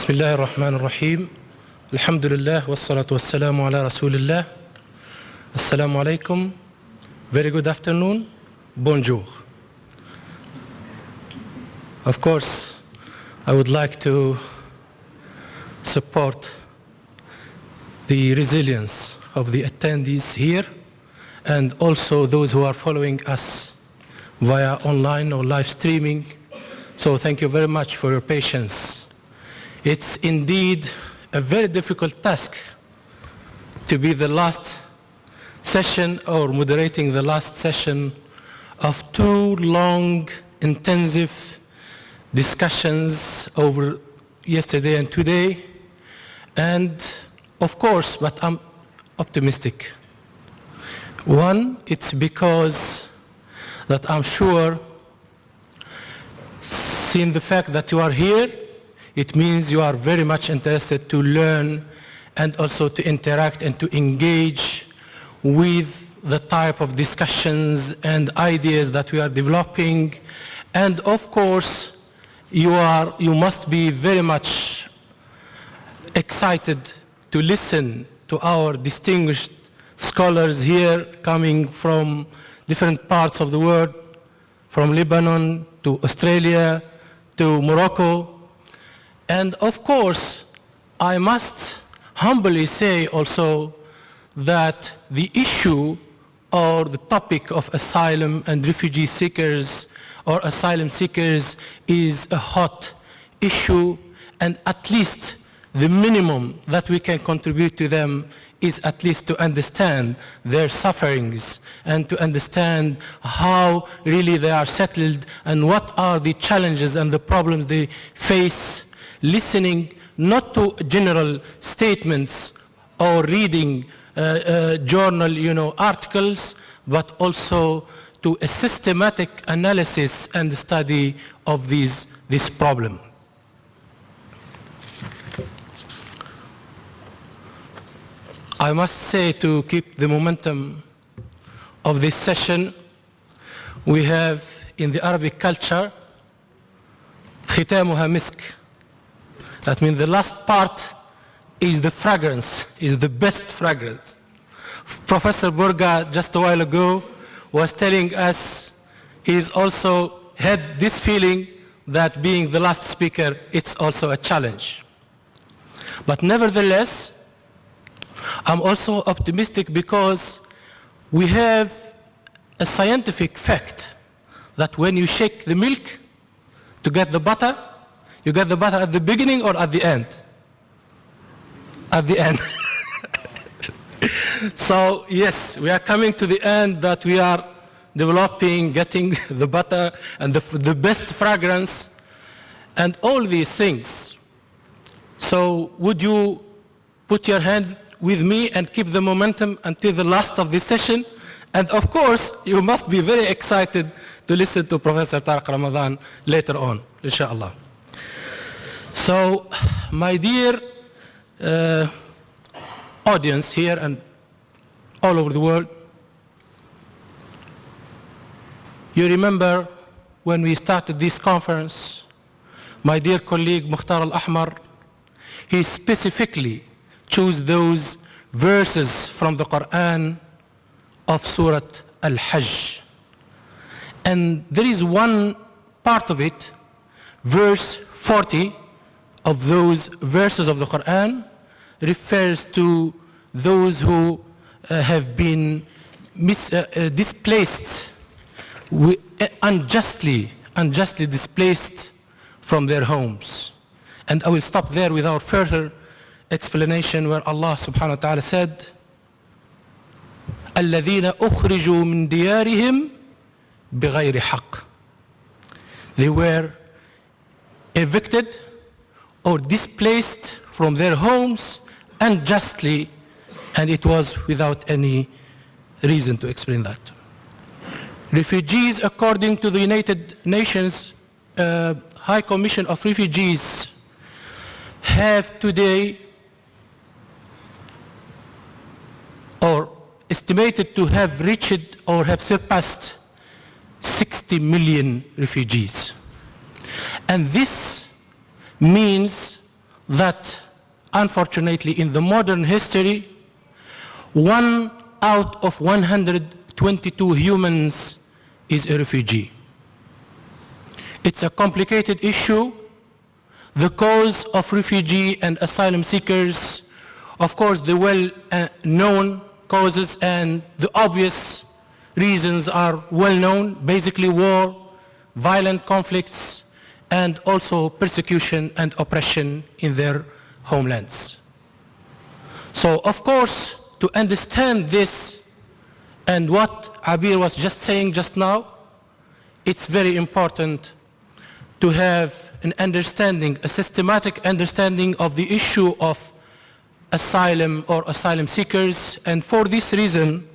بسم الله الرحمن الرحيم الحمد لله والصلاة والسلام على رسول الله السلام عليكم. Very good afternoon. Bonjour. Of course, I would like to support the resilience of the attendees here and also those who are following us via online or live streaming. So thank you very much for your patience. It's indeed a very difficult task to be the last session or moderating the last session of two long, intensive discussions over yesterday and today. And of course, but I'm optimistic. One, it's because that I'm sure, seeing the fact that you are here, it means you are very much interested to learn and also to interact and to engage with the type of discussions and ideas that we are developing. And of course, you must be very much excited to listen to our distinguished scholars here coming from different parts of the world, from Lebanon to Australia to Morocco. And of course, I must humbly say also that the issue or the topic of asylum and refugee seekers or asylum seekers is a hot issue, and at least the minimum that we can contribute to them is at least to understand their sufferings and to understand how really they are settled and what are the challenges and the problems they face, listening not to general statements or reading journal articles, but also to a systematic analysis and study of this problem. I must say, to keep the momentum of this session, we have in the Arabic culture ختامها مسك. That means the last part is the fragrance, is the best fragrance. Professor Burgat just a while ago was telling us he's also had this feeling that being the last speaker, it's also a challenge. But nevertheless, I'm also optimistic because we have a scientific fact that when you shake the milk to get the butter, you get the butter at the beginning or at the end? At the end. So yes, we are coming to the end that we are developing, getting the butter and the best fragrance and all these things. So would you put your hand with me and keep the momentum until the last of this session? And of course, you must be very excited to listen to Professor Tariq Ramadan later on, inshallah. So, my dear audience here and all over the world, you remember when we started this conference, my dear colleague Mokhtar Al-Ahmar, he specifically chose those verses from the Quran of Surah Al-Hajj. And there is one part of it, verse 40, of those verses of the Quran refers to those who have been displaced, unjustly displaced from their homes. And I will stop there without further explanation, where Allah subhanahu wa ta'ala said, الَّذِينَ أُخْرِجُوا مِنْ دِيَارِهِمْ بِغَيْرِ حَقٍّ. They were evicted or displaced from their homes unjustly, and it was without any reason to explain that. Refugees, according to the United Nations High Commission of Refugees, have today, or estimated to have reached or have surpassed 60 million refugees. And this means that unfortunately in the modern history, 1 out of 122 humans is a refugee. It's a complicated issue. The cause of refugee and asylum seekers, of course, the well-known causes and the obvious reasons are well-known, basically war, violent conflicts, and also persecution and oppression in their homelands. So, of course, to understand this and what Abir was just saying just now, it's very important to have an understanding, a systematic understanding of the issue of asylum or asylum seekers. And for this reason,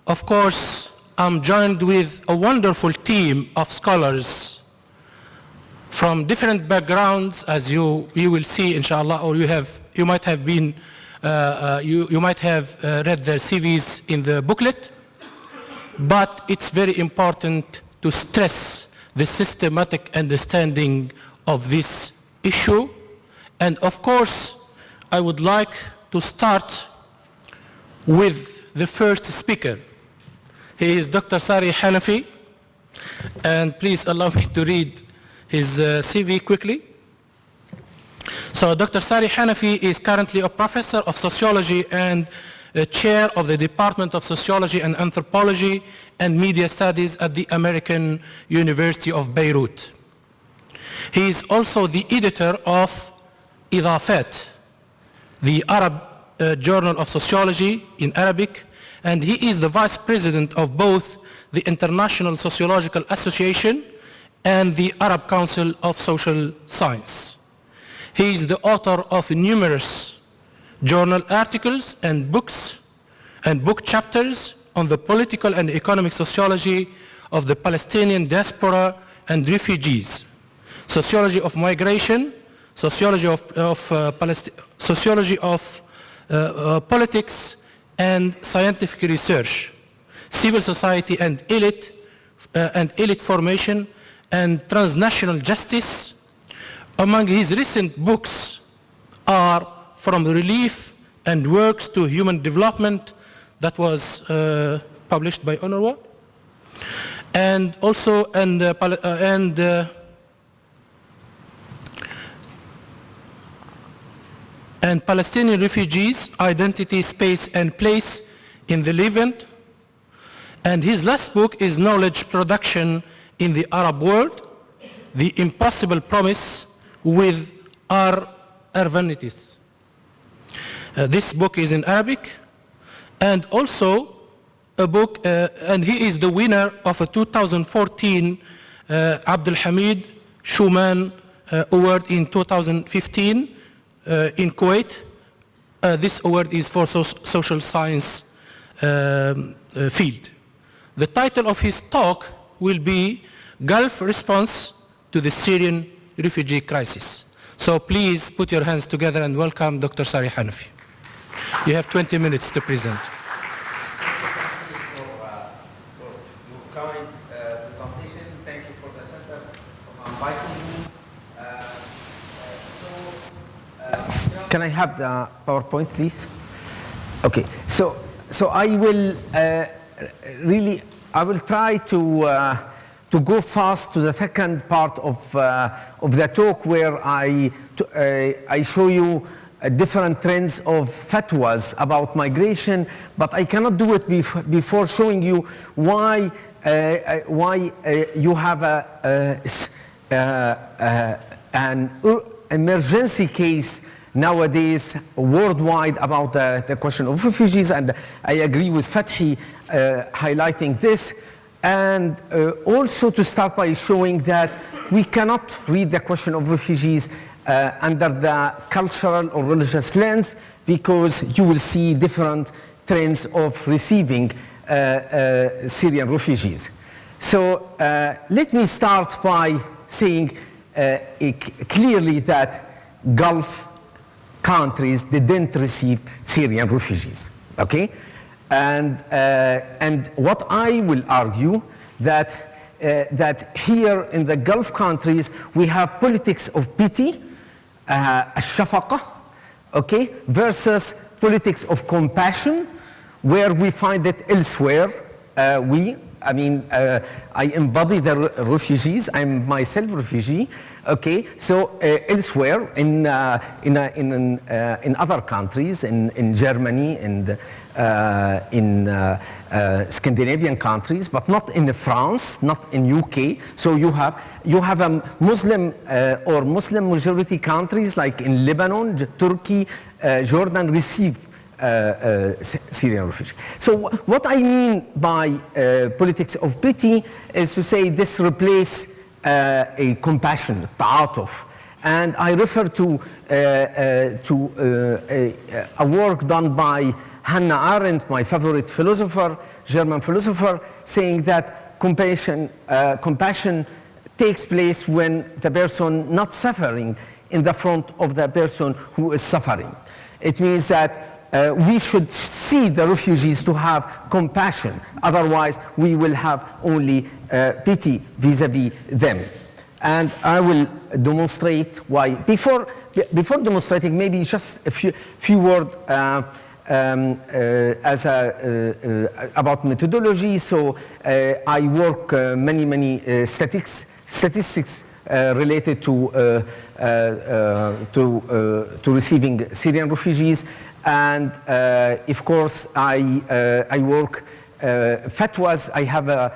of course, I'm joined with a wonderful team of scholars from different backgrounds, as you will see, inshallah, or you might have read their CVs in the booklet. But it's very important to stress the systematic understanding of this issue. And of course, I would like to start with the first speaker. He is Dr. Sari Hanafi, and please allow me to read his CV quickly. So Dr. Sari Hanafi is currently a professor of sociology and chair of the Department of Sociology and Anthropology and Media Studies at the American University of Beirut. He is also the editor of Idafat, the Arab Journal of Sociology in Arabic, and he is the vice president of both the International Sociological Association and the Arab Council of Social Science. He is the author of numerous journal articles and books and book chapters on the political and economic sociology of the Palestinian diaspora and refugees, sociology of migration, sociology of politics and scientific research, civil society and elite formation, and transnational justice. Among his recent books are From Relief and Works to Human Development, that was published by UNRWA, and also and Palestinian Refugees, Identity, Space and Place in the Levant. And his last book is Knowledge Production in the Arab World, The Impossible Promise with Our Urbanities. This book is in Arabic, and also a book, and he is the winner of a 2014 Abdelhamid Schumann Award in 2015 in Kuwait. This award is for social science field. The title of his talk will be Gulf Response to the Syrian Refugee Crisis. So please put your hands together and welcome Dr. Sari Hanafi. You have 20 minutes to present. Thank you for your kind presentation. Thank you for the center for inviting me. Can I have the PowerPoint, please? Okay. So I will I will try to go fast to the second part of the talk, where I show you different trends of fatwas about migration, but I cannot do it before showing you why you have an emergency case nowadays worldwide about the question of refugees, and I agree with Fathi highlighting this. And also to start by showing that we cannot read the question of refugees under the cultural or religious lens, because you will see different trends of receiving Syrian refugees. So let me start by saying clearly that Gulf countries didn't receive Syrian refugees, okay? And what I will argue that here in the Gulf countries we have politics of pity الشفقة, okay, versus politics of compassion, where we find it elsewhere. I embody the refugees. I'm myself refugee. Okay, so elsewhere in other countries, in Germany and in Scandinavian countries, but not in France, not in UK. So you have a Muslim or Muslim majority countries like in Lebanon, Turkey, Jordan receive Syrian refugees. So what I mean by politics of pity is to say this replaces a compassion, ta'atuf. And I refer to a work done by Hannah Arendt, my favorite philosopher, German philosopher, saying that compassion takes place when the person not suffering in the front of the person who is suffering. It means that we should see the refugees to have compassion. Otherwise, we will have only pity vis-à-vis them. And I will demonstrate why. Before demonstrating, maybe just a few words about methodology. So I work many statistics related to receiving Syrian refugees. And of course, I work fatwas. I have a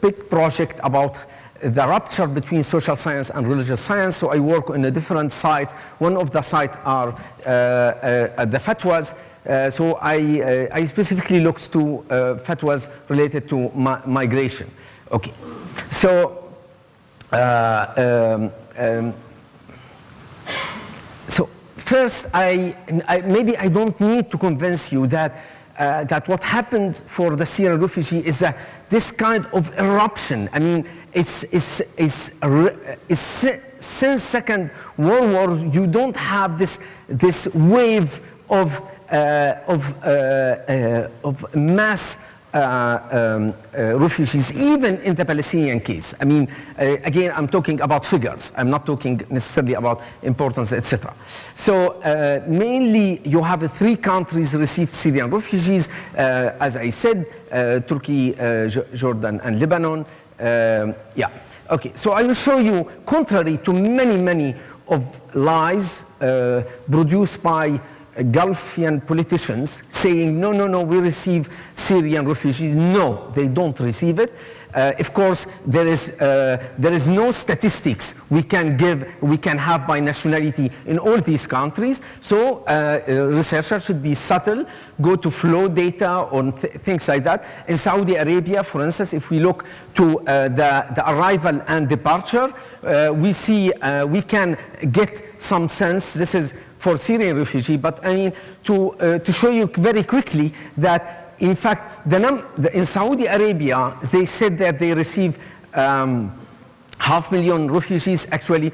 big project about the rupture between social science and religious science. So I work on a different sites. One of the sites are the fatwas. So I specifically look to fatwas related to migration. Okay. So first, maybe I don't need to convince you that what happened for the Syrian refugee is this kind of eruption. I mean, it's since Second World War, you don't have this wave of mass refugees, even in the Palestinian case. I mean, again, I'm talking about figures. I'm not talking necessarily about importance, etc. So mainly, you have 3 countries received Syrian refugees, as I said, Turkey, Jordan, and Lebanon. Yeah. Okay. So I will show you, contrary to many of lies produced by Gulfian politicians saying, no, we receive Syrian refugees. No, they don't receive it. Of course, there is no statistics we can have by nationality in all these countries. So researchers should be subtle, go to flow data on things like that. In Saudi Arabia, for instance, if we look to the arrival and departure, we see we can get some sense. This is for Syrian refugee, but I mean to show you very quickly that in fact in Saudi Arabia they said that they receive 500,000 refugees. Actually,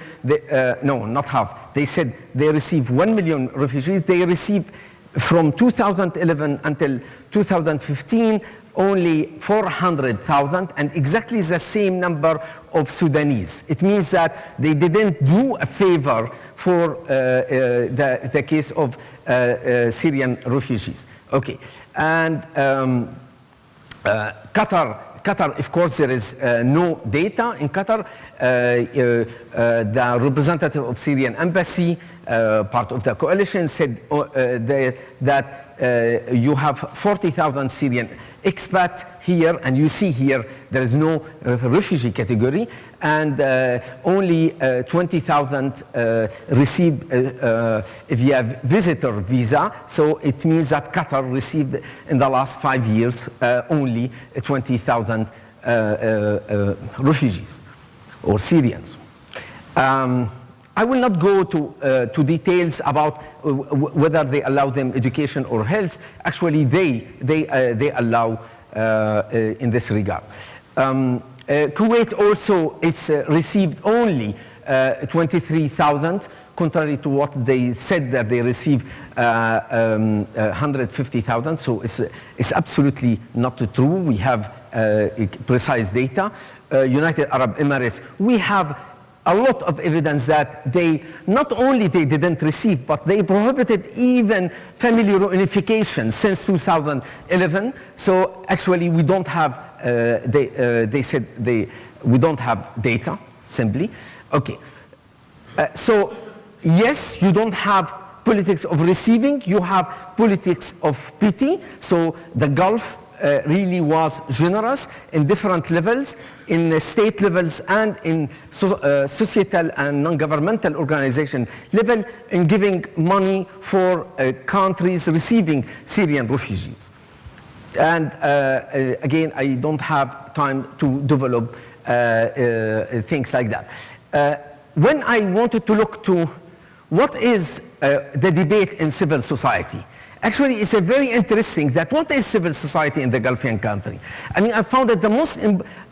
no, not half. They said they receive 1 million refugees. They received from 2011 until 2015 only 400,000, and exactly the same number of Sudanese. It means that they didn't do a favor for the case of Syrian refugees. Okay, and Qatar, of course, there is no data in Qatar. The representative of Syrian embassy, part of the coalition, said that you have 40,000 Syrian expats here, and you see here there is no refugee category, and only 20,000 received via visitor visa. So it means that Qatar received in the last 5 years only 20,000 refugees or Syrians. I will not go to details about whether they allow them education or health. Actually, they allow in this regard. Kuwait also is received only 23,000, contrary to what they said that they receive 150,000. So it's absolutely not true. We have precise data. United Arab Emirates, we have a lot of evidence that they not only they didn't receive, but they prohibited even family reunification since 2011. So actually, we don't have. They said we don't have data simply. Okay. So yes, you don't have politics of receiving. You have politics of pity. So the Gulf really was generous in different levels, in state levels and in societal and non-governmental organization level, in giving money for countries receiving Syrian refugees. And again, I don't have time to develop things like that. When I wanted to look to what is the debate in civil society, actually, it's a very interesting that what is civil society in the Gulfian country? I mean, I found that the most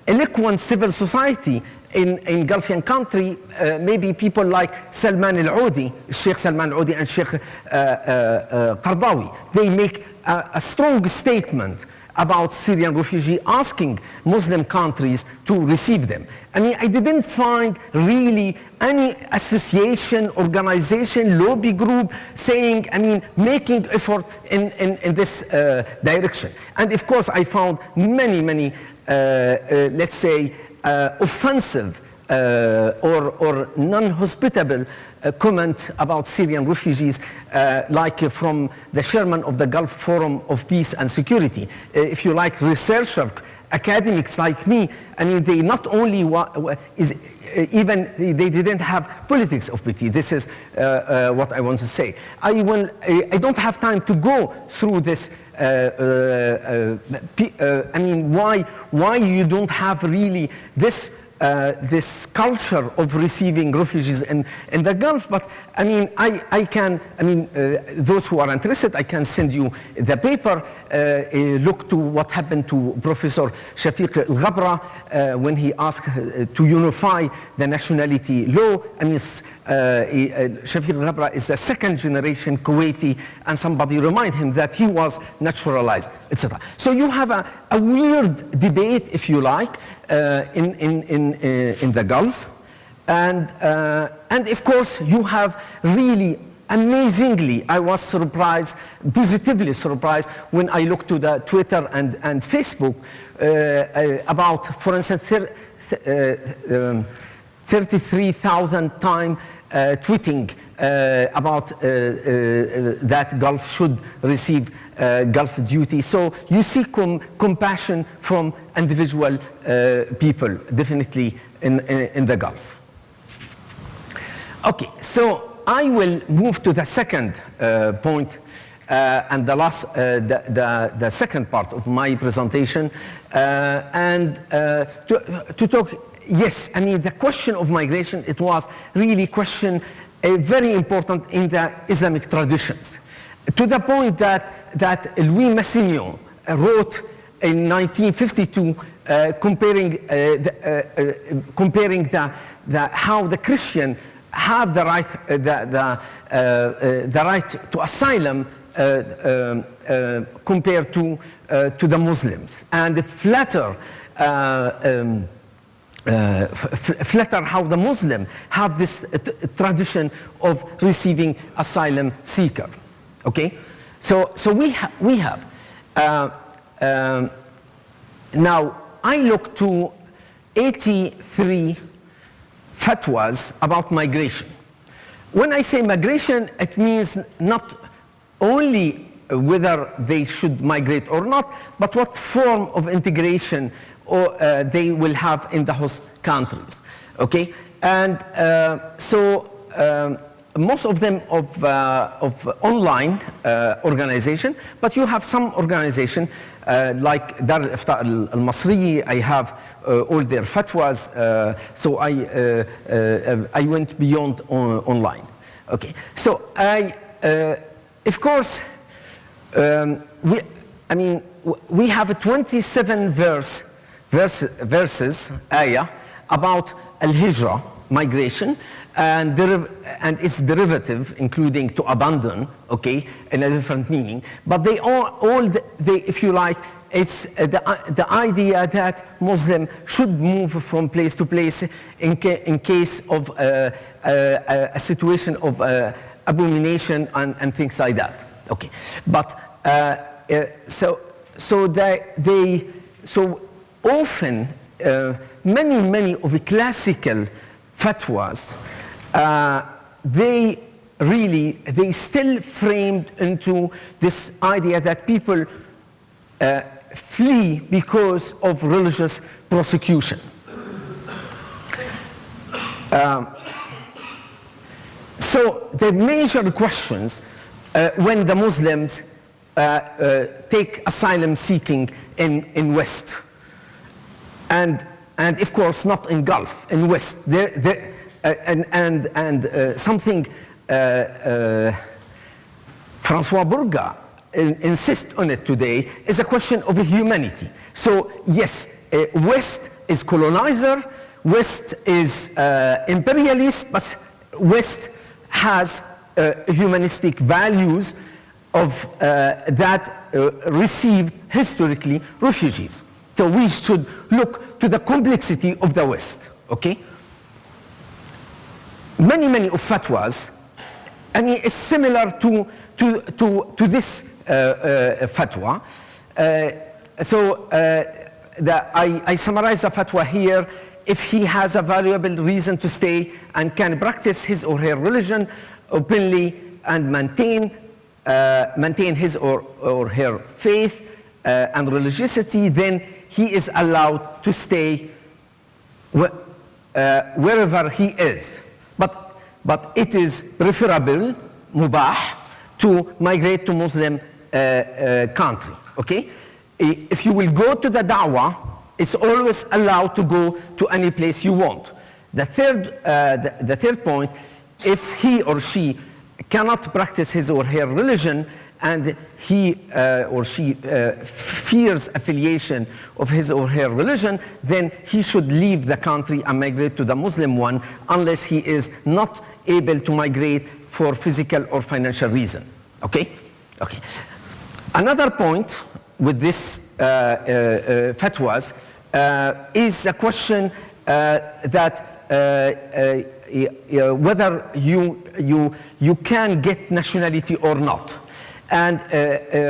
eloquent civil society in Gulfian country, maybe people like Salman Al-Odi, Sheikh Salman Al-Odi and Sheikh Qardawi. They make a strong statement about Syrian refugees, asking Muslim countries to receive them. I mean, I didn't find really any association, organization, lobby group saying, I mean, making effort in this direction. And of course, I found many, let's say, offensive or non-hospitable comment about Syrian refugees, like from the chairman of the Gulf Forum of Peace and Security. If you like, researchers, academics like me, I mean, they not only even they didn't have politics of pity. This is what I want to say. I don't have time to go through this. I mean, why you don't have really this this culture of receiving refugees in the Gulf, but I mean, I can, those who are interested, I can send you the paper. Look to what happened to Professor Shafiq Al-Ghabra when he asked to unify the nationality law. I mean, Shafiq Al-Ghabra is a second generation Kuwaiti, and somebody remind him that he was naturalized, etc. So you have a weird debate, if you like, in the Gulf, and of course you have really amazingly, I was surprised, positively surprised when I looked to the Twitter and Facebook about, for instance, 33,000 times tweeting about that Gulf should receive Gulf duty. So you see compassion from individual people, definitely in the Gulf. Okay, so I will move to the second point and the last, the second part of my presentation, and to talk. Yes, I mean, the question of migration, it was really question very important in the Islamic traditions, to the point that Louis Massignon wrote in 1952 comparing how the Christian have the right the right to asylum compared to the Muslims, and flatter how the Muslim have this tradition of receiving asylum seeker. Okay, so we have now I look to 83 fatwas about migration. When I say migration, it means not only whether they should migrate or not, but what form of integration or they will have in the host countries. Okay, and so most of them of online organization, but you have some organization like Dar al-Ifta al-Masri. I have all their fatwas, so I went beyond online. Okay, so of course, we have a 27 verses, ayah, about al-hijrah, migration, and its derivative, including to abandon, okay, in a different meaning. But they all if you like, it's the idea that Muslim should move from place to place in case of a situation of abomination and things like that. Okay, but so often many of the classical fatwas they still framed into this idea that people flee because of religious persecution. So the major questions when the Muslims take asylum seeking in West, and of course not in Gulf, in West, something François Burgat insists on it today is a question of humanity. So yes, West is colonizer, West is imperialist, but West has humanistic values of that received historically refugees. So we should look to the complexity of the West. Okay. Many of fatwas, I mean, it's similar to this fatwa. I summarize the fatwa here. If he has a valuable reason to stay and can practice his or her religion openly and maintain his or her faith and religiosity, then he is allowed to stay wherever he is. But it is preferable, mubah, to migrate to Muslim country, okay? If you will go to the da'wah, it's always allowed to go to any place you want. The third point, if he or she cannot practice his or her religion and he or she fears affiliation of his or her religion, then he should leave the country and migrate to the Muslim one unless he is not able to migrate for physical or financial reason. Okay? Okay. Another point with this fatwas is a question that whether you can get nationality or not. And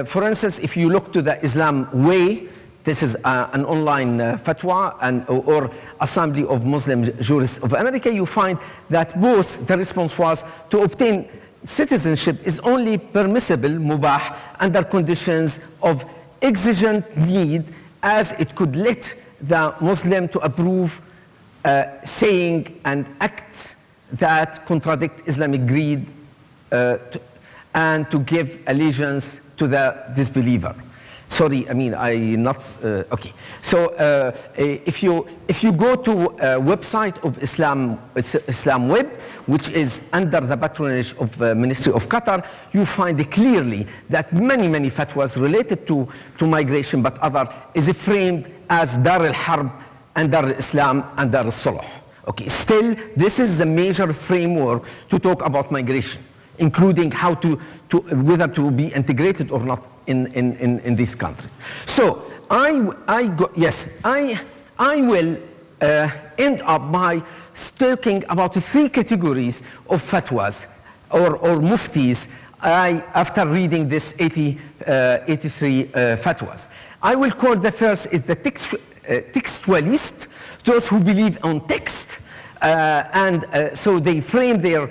for instance, if you look to the Islam Way, this is an online fatwa or Assembly of Muslim Jurists of America, you find that both the response was to obtain citizenship is only permissible, mubah, under conditions of exigent need, as it could let the Muslim to approve saying and acts that contradict Islamic creed and to give allegiance to the disbeliever. Sorry, I mean, okay. So if you go to a website of Islam Web, which is under the patronage of Ministry of Qatar, you find clearly that many fatwas related to migration, but other is framed as Dar al-Harb and Dar al-Islam and Dar al-Sulh. Okay, still, this is the major framework to talk about migration, including how whether to be integrated or not in these countries. So I will end up by talking about 3 categories of fatwas or muftis after reading this 83 fatwas. I will call the first is the textualist, those who believe on text, so they frame the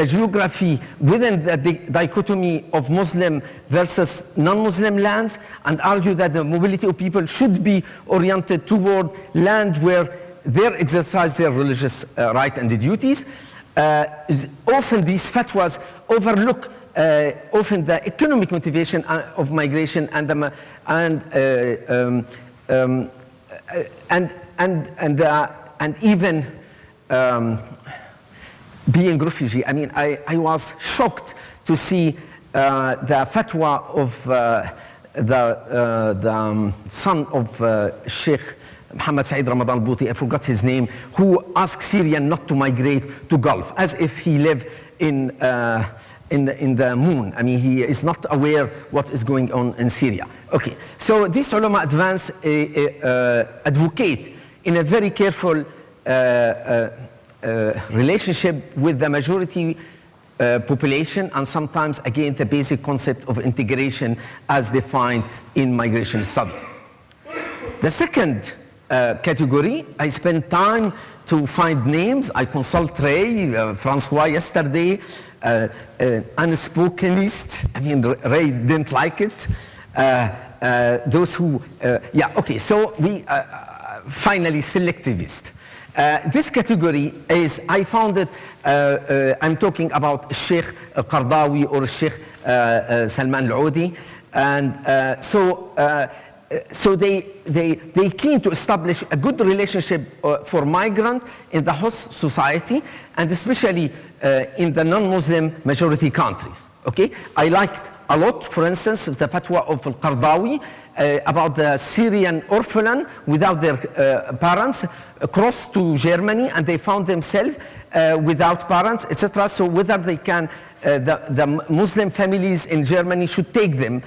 geography within the dichotomy of Muslim versus non-Muslim lands and argue that the mobility of people should be oriented toward land where they exercise their religious right and duties. Often these fatwas overlook often the economic motivation of migration and even being refugee. I mean, I was shocked to see the fatwa of the son of Sheikh Mohammed Saeed Ramadan Bouti, I forgot his name, who asked Syrian not to migrate to Gulf, as if he lived in in the moon. I mean, he is not aware what is going on in Syria. Okay, so these ulama advocate in a very careful relationship with the majority population, and sometimes again the basic concept of integration as defined in migration study. The second category, I spent time to find names. I consult Ray, François yesterday, unspoken list. I mean, Ray didn't like it. Those who, yeah, okay, so we finally selectivist. This category is, I found it, I'm talking about Sheikh Qardawi or Sheikh Salman Al-Odah, and so they keen to establish a good relationship for migrant in the host society, and especially in the non-Muslim majority countries. Okay, I liked a lot, for instance, the fatwa of Al-Qardawi about the Syrian orphan without their parents crossed to Germany, and they found themselves without parents, etc. So whether they can, the Muslim families in Germany should take them,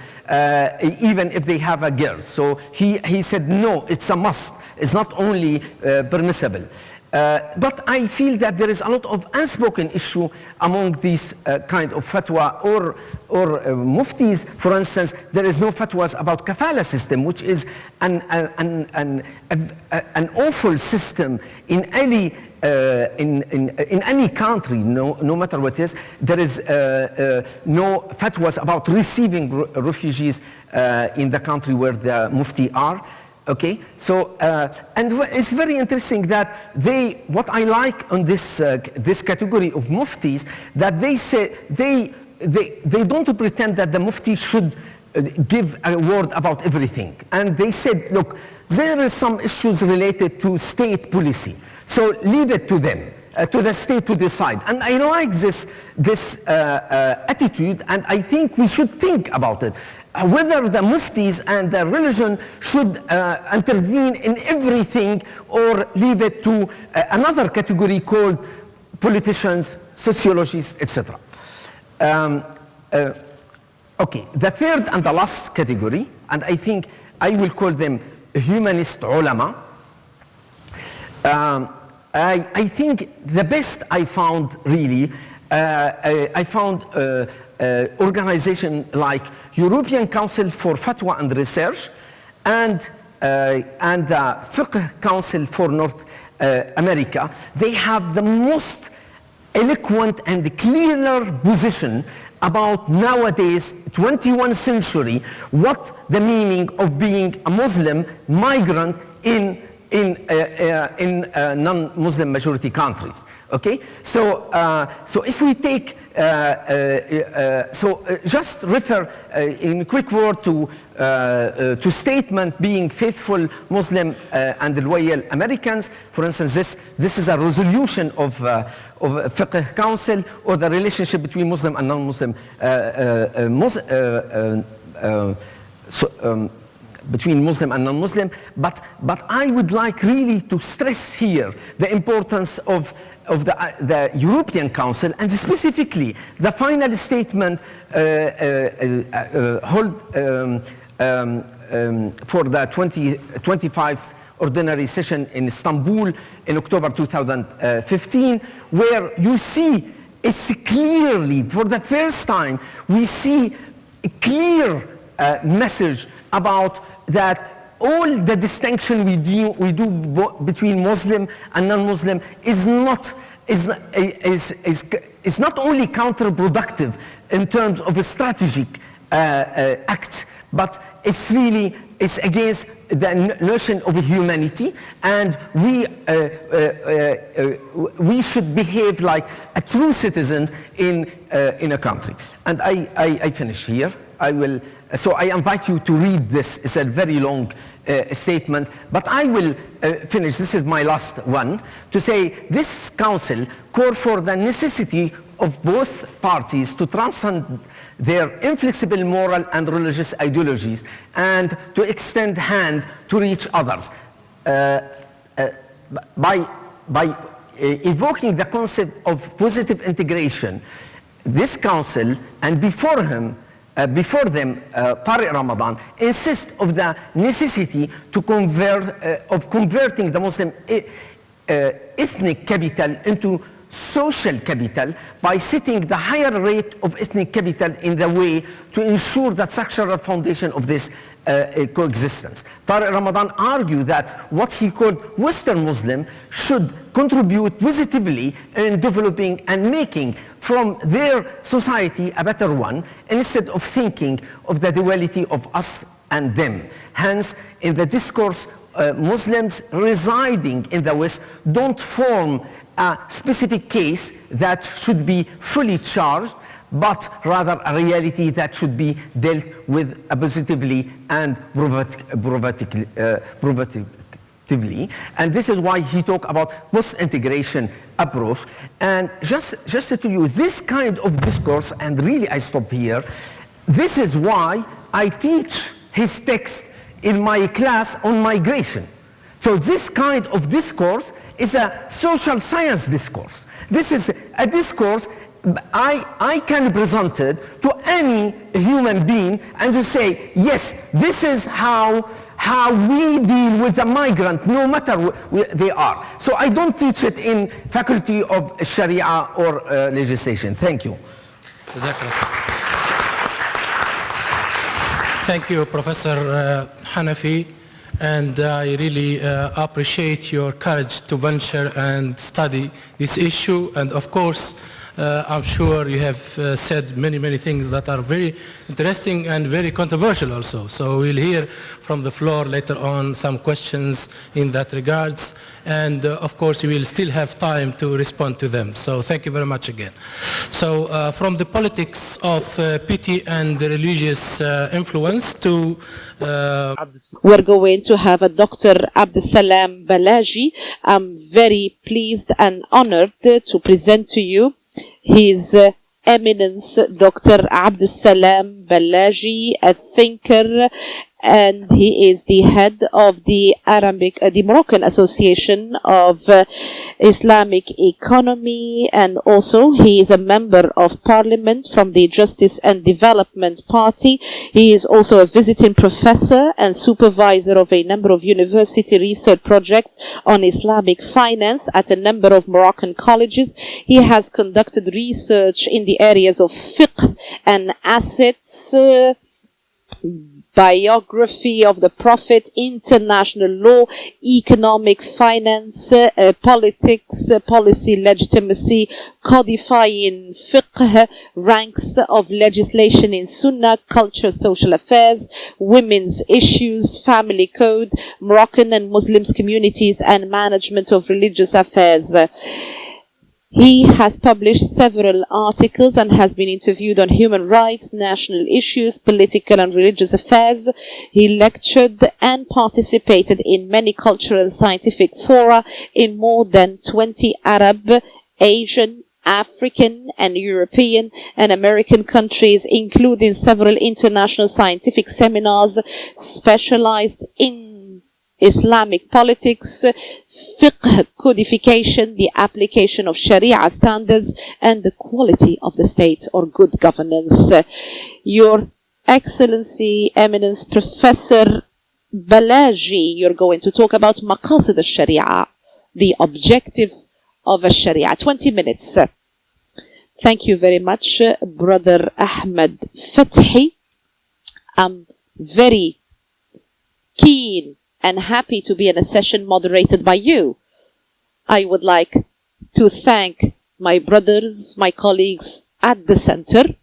even if they have a girl. So he said, no, it's a must. It's not only permissible. But I feel that there is a lot of unspoken issue among these kind of fatwa or muftis. For instance, there is no fatwas about kafala system, which is an awful system in any in any country, no matter what it is. There is no fatwas about receiving refugees in the country where the mufti are. Okay, so and it's very interesting that what I like on this this category of muftis, that they say they don't pretend that the mufti should give a word about everything, and they said, look, there are some issues related to state policy, so leave it to them, to the state to decide. And I like this attitude, and I think we should think about it. Whether the muftis and the religion should intervene in everything, or leave it to another category called politicians, sociologists, etc. Okay, the third and the last category, and I think I will call them humanist ulama. I think the best I found really, I found organization like European Council for Fatwa and Research and the Fiqh Council for North America. They have the most eloquent and clearer position about nowadays 21st century, what the meaning of being a Muslim migrant in non-Muslim majority countries. Okay, so if we take just refer in a quick word to statement being faithful Muslim and loyal Americans. For instance, this is a resolution of Fiqh Council, or the relationship between Muslim and non-Muslim between Muslim and non-Muslim, but I would like really to stress here the importance of the European Council, and specifically the final statement held for the 25th ordinary session in Istanbul in October 2015, where you see it's clearly, for the first time, we see a clear message about that all the distinction we do between Muslim and non-Muslim is not only counterproductive in terms of a strategic act, but it's against the notion of humanity, and we should behave like a true citizens in a country. And I finish here. So I invite you to read this. It's a very long statement, but I will finish. This is my last one, to say this council called for the necessity of both parties to transcend their inflexible moral and religious ideologies and to extend hand to each others by evoking the concept of positive integration. this council, and before them, Tariq Ramadan, insist of the necessity to converting the Muslim ethnic capital into social capital by setting the higher rate of ethnic capital in the way to ensure the structural foundation of this coexistence. Tariq Ramadan argued that what he called Western Muslim should contribute positively in developing and making from their society a better one, instead of thinking of the duality of us and them. Hence, in the discourse, Muslims residing in the West don't form a specific case that should be fully charged, but rather a reality that should be dealt with positively and provocatively. And this is why he talked about post-integration approach. And just to tell you, this kind of discourse, and really I stop here, this is why I teach his text in my class on migration. So this kind of discourse is a social science discourse. This is a discourse I can present it to any human being and to say, yes, this is how we deal with a migrant, no matter where they are. So I don't teach it in faculty of Sharia or legislation. Thank you. Exactly. Thank you, Professor Hanafi. And I really appreciate your courage to venture and study this issue. And of course, I'm sure you have said many things that are very interesting and very controversial also. So we'll hear from the floor later on some questions in that regards. And of course, we will still have time to respond to them. So thank you very much again. So from the politics of pity and religious influence to... We're going to have a Dr. Abdeslam Ballaji. I'm very pleased and honored to present to you His Eminence Dr. Abdeslam Ballaji, a thinker, and he is the head of the Moroccan Association of Islamic Economy, and also he is a member of Parliament from the Justice and Development Party. He is also a visiting professor and supervisor of a number of university research projects on Islamic finance at a number of Moroccan colleges. He has conducted research in the areas of fiqh and assets, biography of the Prophet, international law, economic finance, politics, policy legitimacy, codifying fiqh, ranks of legislation in Sunnah, culture, social affairs, women's issues, family code, Moroccan and Muslims communities, and management of religious affairs. He has published several articles and has been interviewed on human rights, national issues, political and religious affairs. He lectured and participated in many cultural and scientific fora in more than 20 Arab, Asian, African and European and American countries, including several international scientific seminars specialized in Islamic politics, fiqh codification, the application of Sharia standards, and the quality of the state or good governance. Your Excellency, Eminence Professor Ballaji, you're going to talk about maqasid al-Sharia, the objectives of al-Sharia. 20 minutes. Thank you very much, Brother Ahmed Fathi. I'm very keen and happy to be in a session moderated by you. I would like to thank my brothers, my colleagues at the center,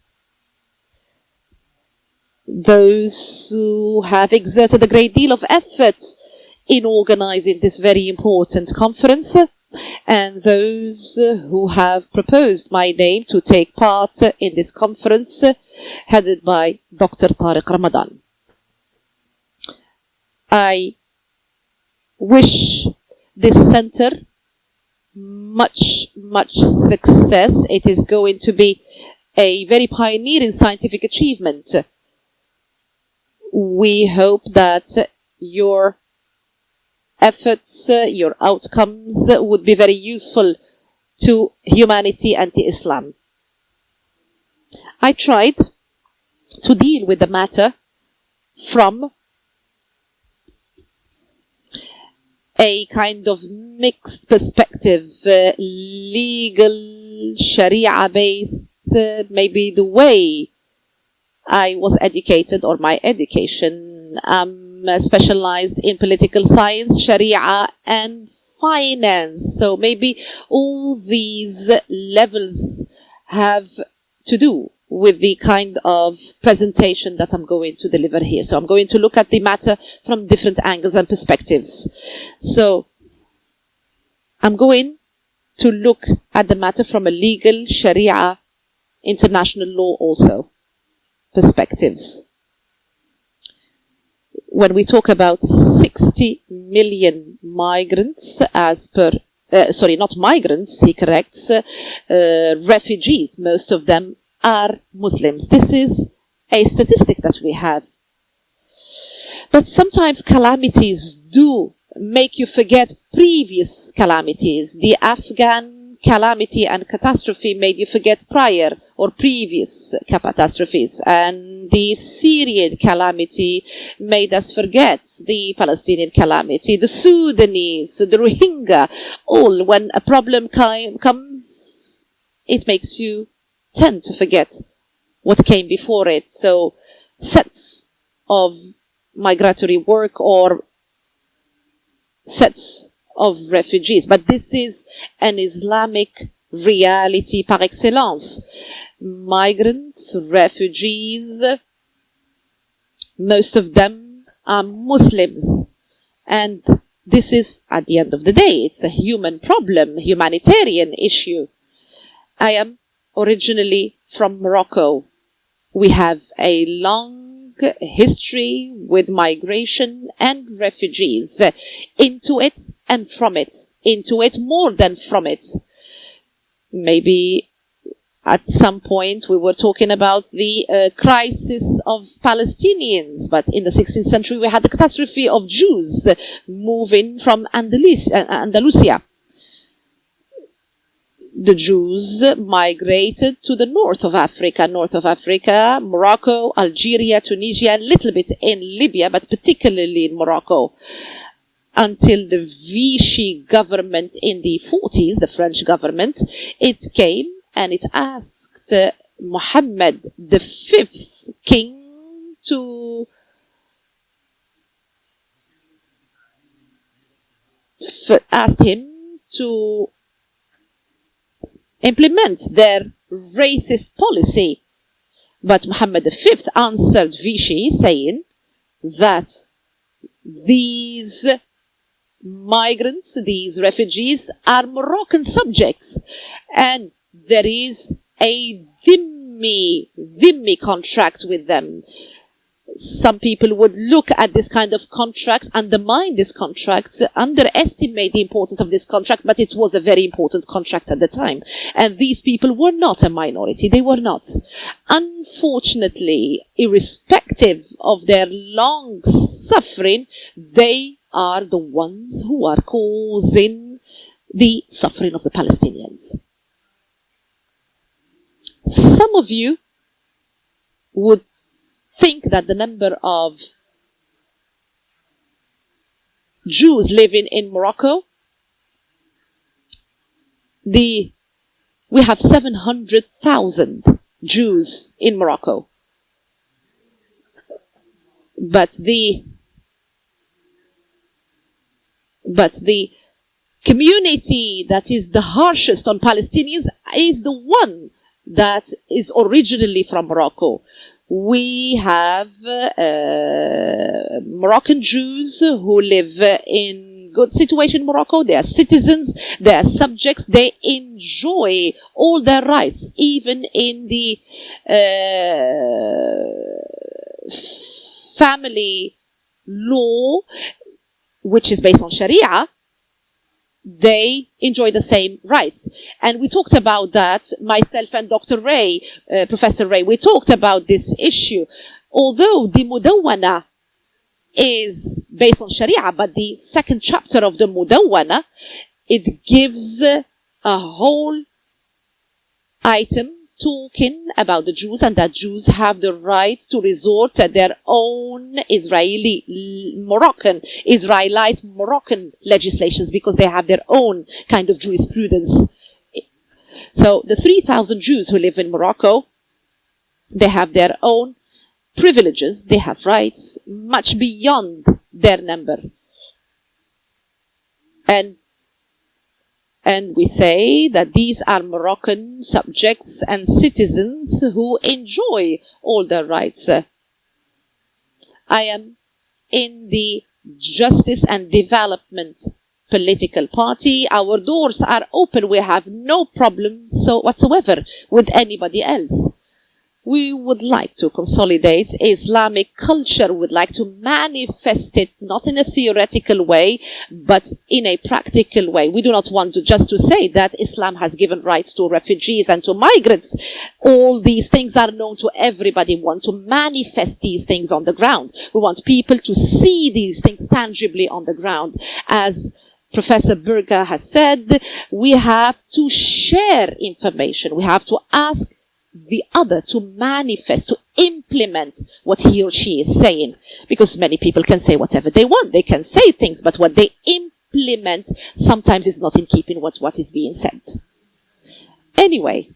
those who have exerted a great deal of effort in organizing this very important conference, and those who have proposed my name to take part in this conference, headed by Dr. Tariq Ramadan. I wish this center much success. It is going to be a very pioneering scientific achievement. We hope that your efforts, your outcomes would be very useful to humanity and to Islam. I tried to deal with the matter from a kind of mixed perspective, legal, Sharia-based, maybe the way I was educated or my education. I'm specialized in political science, Sharia, and finance. So maybe all these levels have to do with the kind of presentation that I'm going to deliver here. So I'm going to look at the matter from different angles and perspectives. So I'm going to look at the matter from a legal, Sharia, international law also perspectives. When we talk about 60 million migrants as per, sorry, not migrants, he corrects, refugees, most of them are Muslims. This is a statistic that we have. But sometimes calamities do make you forget previous calamities. The Afghan calamity and catastrophe made you forget prior or previous catastrophes. And the Syrian calamity made us forget the Palestinian calamity, the Sudanese, the Rohingya. All when a problem comes, it makes you tend to forget what came before it. So sets of migratory work or sets of refugees. But this is an Islamic reality par excellence. Migrants, refugees, most of them are Muslims. And this is, at the end of the day, it's a human problem, humanitarian issue. I am originally from Morocco. We have a long history with migration and refugees, into it and from it, into it more than from it. Maybe at some point we were talking about the crisis of Palestinians, but in the 16th century we had the catastrophe of Jews moving from Andalusia. The Jews migrated to the north of Africa, Morocco, Algeria, Tunisia, a little bit in Libya, but particularly in Morocco, until the Vichy government in the 40s, the French government, it came and it asked Mohammed, the fifth king, to asked him to implement their racist policy. But Mohammed V answered Vichy saying that these migrants, these refugees are Moroccan subjects, and there is a dhimmi contract with them. Some people would look at this kind of contract, undermine this contract, underestimate the importance of this contract, but it was a very important contract at the time. And these people were not a minority. They were not. Unfortunately, irrespective of their long suffering, they are the ones who are causing the suffering of the Palestinians. Some of you would think that the number of Jews living in Morocco, we have 700,000 Jews in Morocco. But the community that is the harshest on Palestinians is the one that is originally from Morocco. We have Moroccan Jews who live in good situation in Morocco. They are citizens, they are subjects, they enjoy all their rights, even in the family law, which is based on Sharia. They enjoy the same rights. And we talked about that, myself and Dr. Ray, Professor Ray, we talked about this issue. Although the Mudawwana is based on Sharia, but the second chapter of the Mudawwana, it gives a whole item talking about the Jews and that Jews have the right to resort to their own Israelite Moroccan legislations because they have their own kind of jurisprudence. So the 3,000 Jews who live in Morocco, they have their own privileges, they have rights much beyond their number. And we say that these are Moroccan subjects and citizens who enjoy all their rights. I am in the Justice and Development political party. Our doors are open. We have no problems whatsoever with anybody else. We would like to consolidate Islamic culture. We would like to manifest it, not in a theoretical way, but in a practical way. We do not want just to say that Islam has given rights to refugees and to migrants. All these things are known to everybody. We want to manifest these things on the ground. We want people to see these things tangibly on the ground. As Professor Burgat has said, we have to share information. We have to ask the other to manifest, to implement what he or she is saying. Because many people can say whatever they want. They can say things, but what they implement sometimes is not in keeping with what is being said. Anyway,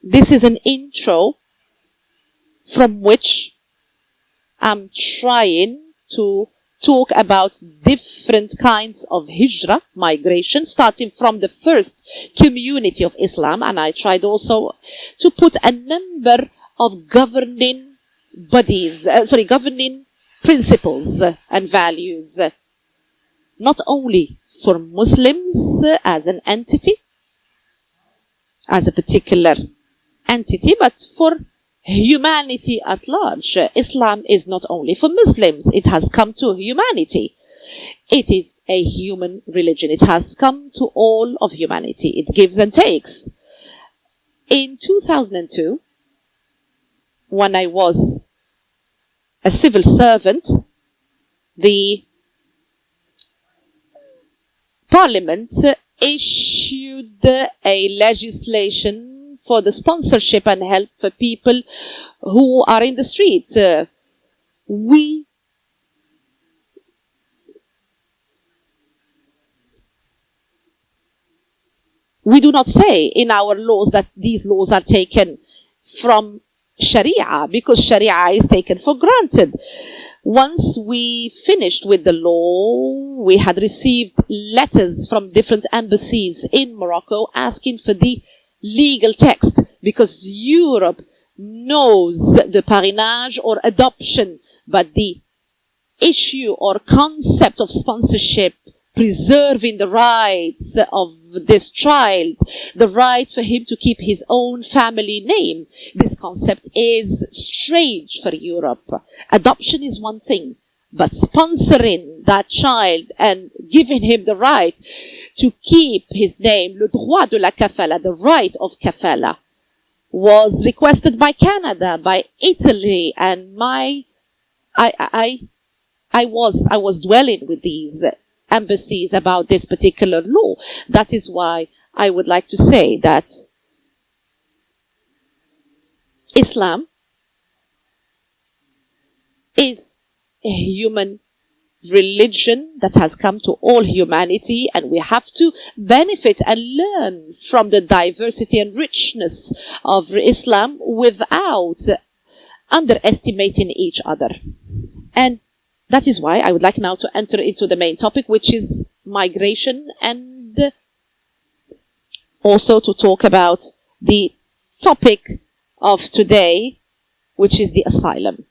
this is an intro from which I'm trying to talk about different kinds of hijrah, migration, starting from the first community of Islam. And I tried also to put a number of governing principles and values, not only for Muslims as an entity, as a particular entity, but for humanity at large. Islam is not only for Muslims. It has come to humanity. It is a human religion. It has come to all of humanity. It gives and takes. In 2002, when I was a civil servant, the Parliament issued a legislation for the sponsorship and help for people who are in the street. We do not say in our laws that these laws are taken from Sharia, because Sharia is taken for granted. Once we finished with the law, we had received letters from different embassies in Morocco asking for the legal text, because Europe knows the parrainage or adoption, but the issue or concept of sponsorship, preserving the rights of this child, the right for him to keep his own family name, this concept is strange for Europe. Adoption is one thing, but sponsoring that child and giving him the right to keep his name, le droit de la kafala, the right of kafala, was requested by Canada, by Italy, and I was dwelling with these embassies about this particular law. That is why I would like to say that Islam is a human religion that has come to all humanity, and we have to benefit and learn from the diversity and richness of Islam without underestimating each other. And that is why I would like now to enter into the main topic, which is migration, and also to talk about the topic of today, which is the asylum.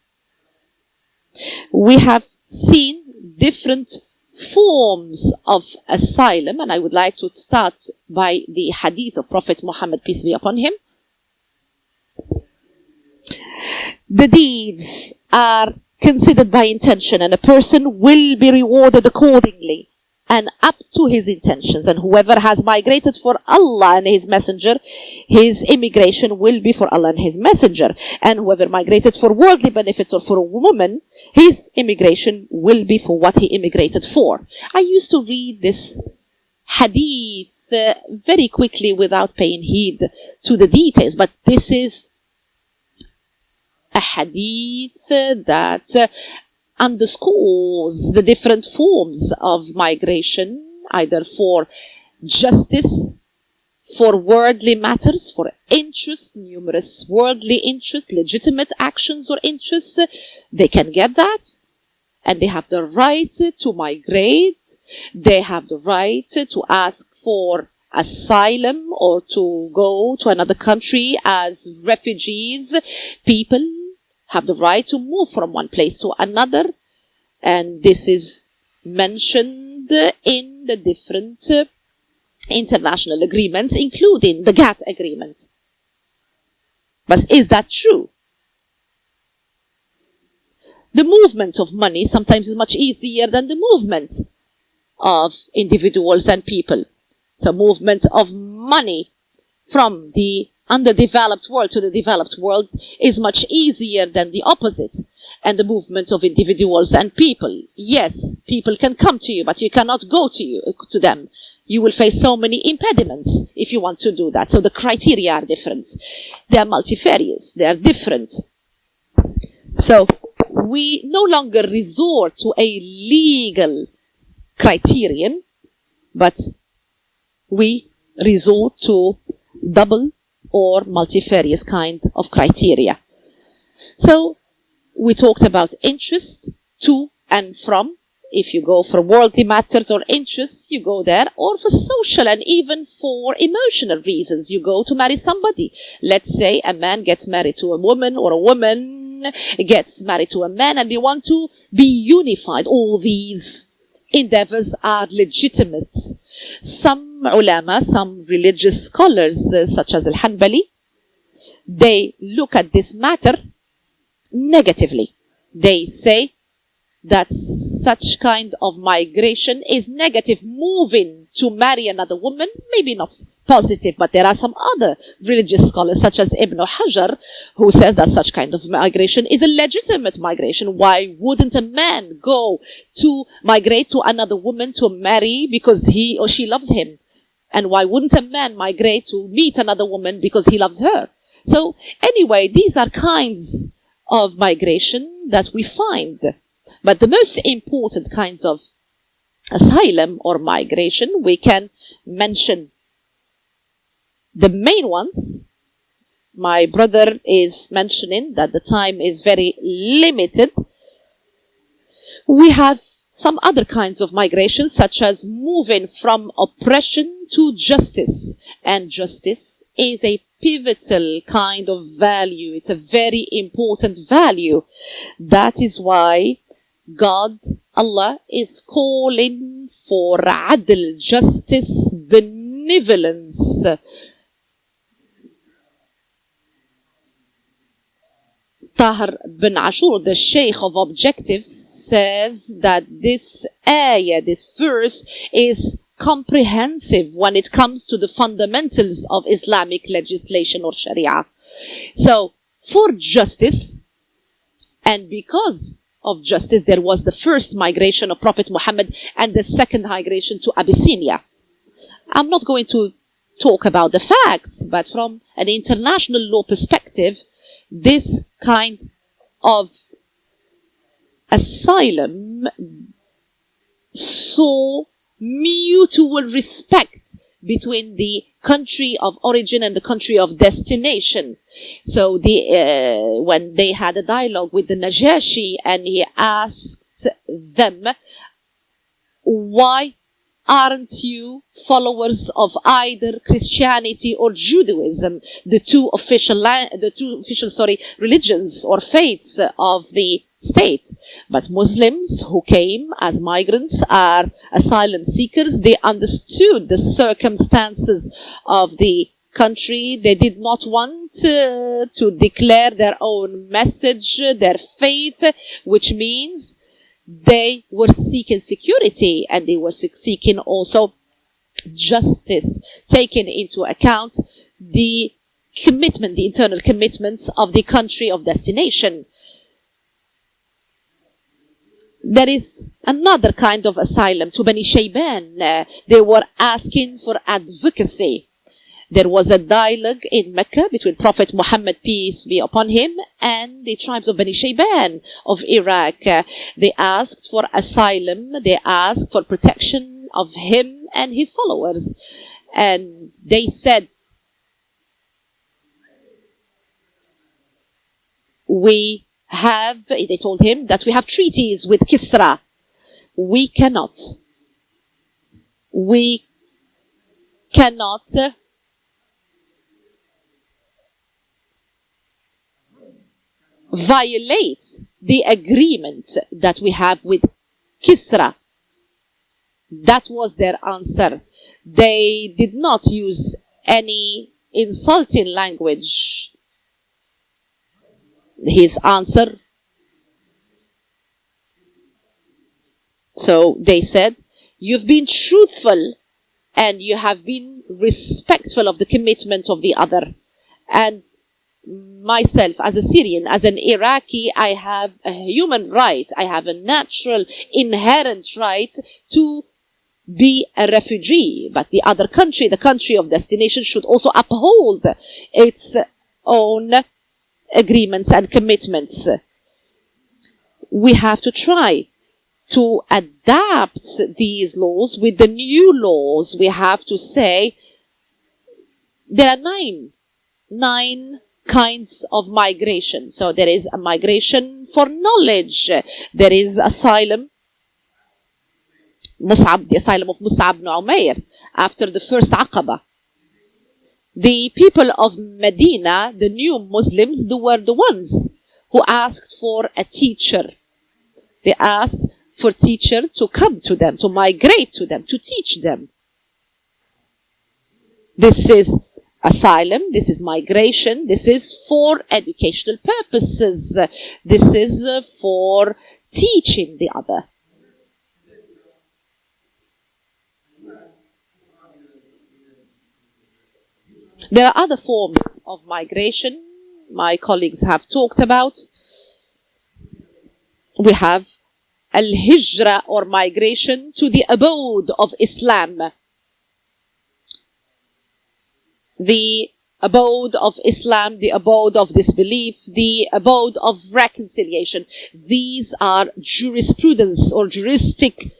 We have seen different forms of asylum, and I would like to start by the hadith of Prophet Mohammed, peace be upon him. The deeds are considered by intention, and a person will be rewarded accordingly and up to his intentions. And whoever has migrated for Allah and His Messenger, his immigration will be for Allah and His Messenger. And whoever migrated for worldly benefits or for a woman, his immigration will be for what he immigrated for. I used to read this hadith very quickly without paying heed to the details. But this is a hadith that underscores the different forms of migration, either for justice, for worldly matters, for interests, numerous worldly interests, legitimate actions or interests. They can get that, and they have the right to migrate. They have the right to ask for asylum or to go to another country as refugees. People have the right to move from one place to another, and this is mentioned in the different international agreements, including the GATT agreement. But is that true? The movement of money sometimes is much easier than the movement of individuals and people. The movement of money from the underdeveloped world to the developed world is much easier than the opposite. And the movement of individuals and people. Yes, people can come to you, but you cannot go to them. You will face so many impediments if you want to do that. So the criteria are different. They are multifarious. They are different. So we no longer resort to a legal criterion, but we resort to double or multifarious kind of criteria. So we talked about interest, to and from. If you go for worldly matters or interests, you go there, or for social and even for emotional reasons, you go to marry somebody. Let's say a man gets married to a woman, or a woman gets married to a man, and they want to be unified. All these endeavors are legitimate. Some ulama, some religious scholars, such as Al-Hanbali, they look at this matter negatively. They say that such kind of migration is negative. Moving to marry another woman, maybe not positive, but there are some other religious scholars, such as Ibn Hajar, who says that such kind of migration is a legitimate migration. Why wouldn't a man go to migrate to another woman to marry because he or she loves him? And why wouldn't a man migrate to meet another woman because he loves her? So anyway, these are kinds of migration that we find. But the most important kinds of asylum or migration, we can mention the main ones. My brother is mentioning that the time is very limited. We have some other kinds of migration, such as moving from oppression to justice. And justice is a pivotal kind of value. It's a very important value. That is why God, Allah, is calling for adl, justice, benevolence. Tahir bin Ashur, the Sheikh of Objectives, says that this ayah, this verse, is comprehensive when it comes to the fundamentals of Islamic legislation or Sharia. So, for justice, and because of justice, there was the first migration of Prophet Muhammad and the second migration to Abyssinia. I'm not going to talk about the facts, but from an international law perspective, this kind of asylum saw mutual respect between the country of origin and the country of destination. So when they had a dialogue with the Najashi, and he asked them, why aren't you followers of either Christianity or Judaism, the two official religions or faiths of the state? But Muslims who came as migrants are asylum seekers. They understood the circumstances of the country. They did not want to declare their own message, their faith, which means they were seeking security, and they were seeking also justice, taking into account the commitment, the internal commitments of the country of destination. There is another kind of asylum to Bani Shayban. They were asking for advocacy. There was a dialogue in Mecca between Prophet Muhammad, peace be upon him, and the tribes of Bani Shayban of Iraq. They asked for asylum. They asked for protection of him and his followers. And they said, they told him that we have treaties with Kisra. We cannot violate the agreement that we have with Kisra. That was their answer. They did not use any insulting language. His answer. So they said, you've been truthful and you have been respectful of the commitment of the other. And myself, as a Syrian, as an Iraqi, I have a human right. I have a natural, inherent right to be a refugee. But the other country, the country of destination, should also uphold its own agreements and commitments. We have to try to adapt these laws with the new laws. We have to say there are nine kinds of migration. So there is a migration for knowledge. There is asylum. The asylum of Mus'ab ibn Umair after the first Aqaba. The people of Medina, the new Muslims, they were the ones who asked for a teacher. They asked for a teacher to come to them, to migrate to them, to teach them. This is asylum, this is migration, this is for educational purposes. This is for teaching the other. There are other forms of migration my colleagues have talked about. We have al-hijra, or migration to the abode of Islam. The abode of Islam, the abode of disbelief, the abode of reconciliation. These are jurisprudence or juristic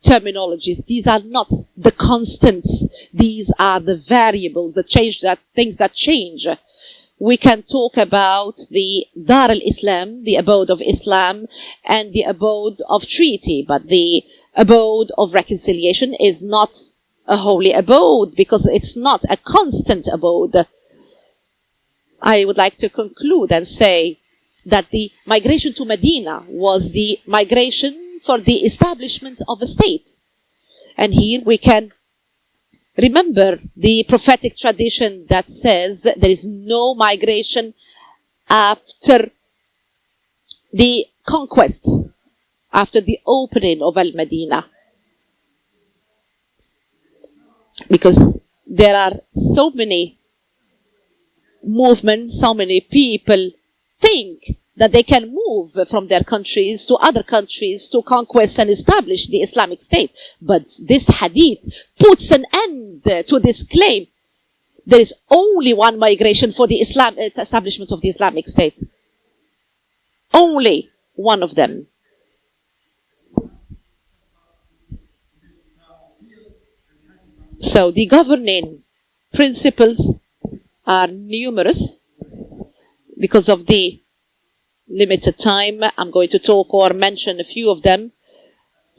terminologies. These are not the constants. These are the variables that change, that things that change. We can talk about the Dar al-Islam, the abode of Islam, and the abode of treaty, but the abode of reconciliation is not a holy abode because it's not a constant abode. I would like to conclude and say that the migration to Medina was the migration for the establishment of a state. And here we can remember the prophetic tradition that says there is no migration after the conquest, after the opening of Al-Medina. Because there are so many movements, so many people think that they can move from their countries to other countries to conquest and establish the Islamic State. But this hadith puts an end to this claim. There is only one migration for the establishment of the Islamic State. Only one of them. So the governing principles are numerous. Because of the limited time, I'm going to talk or mention a few of them.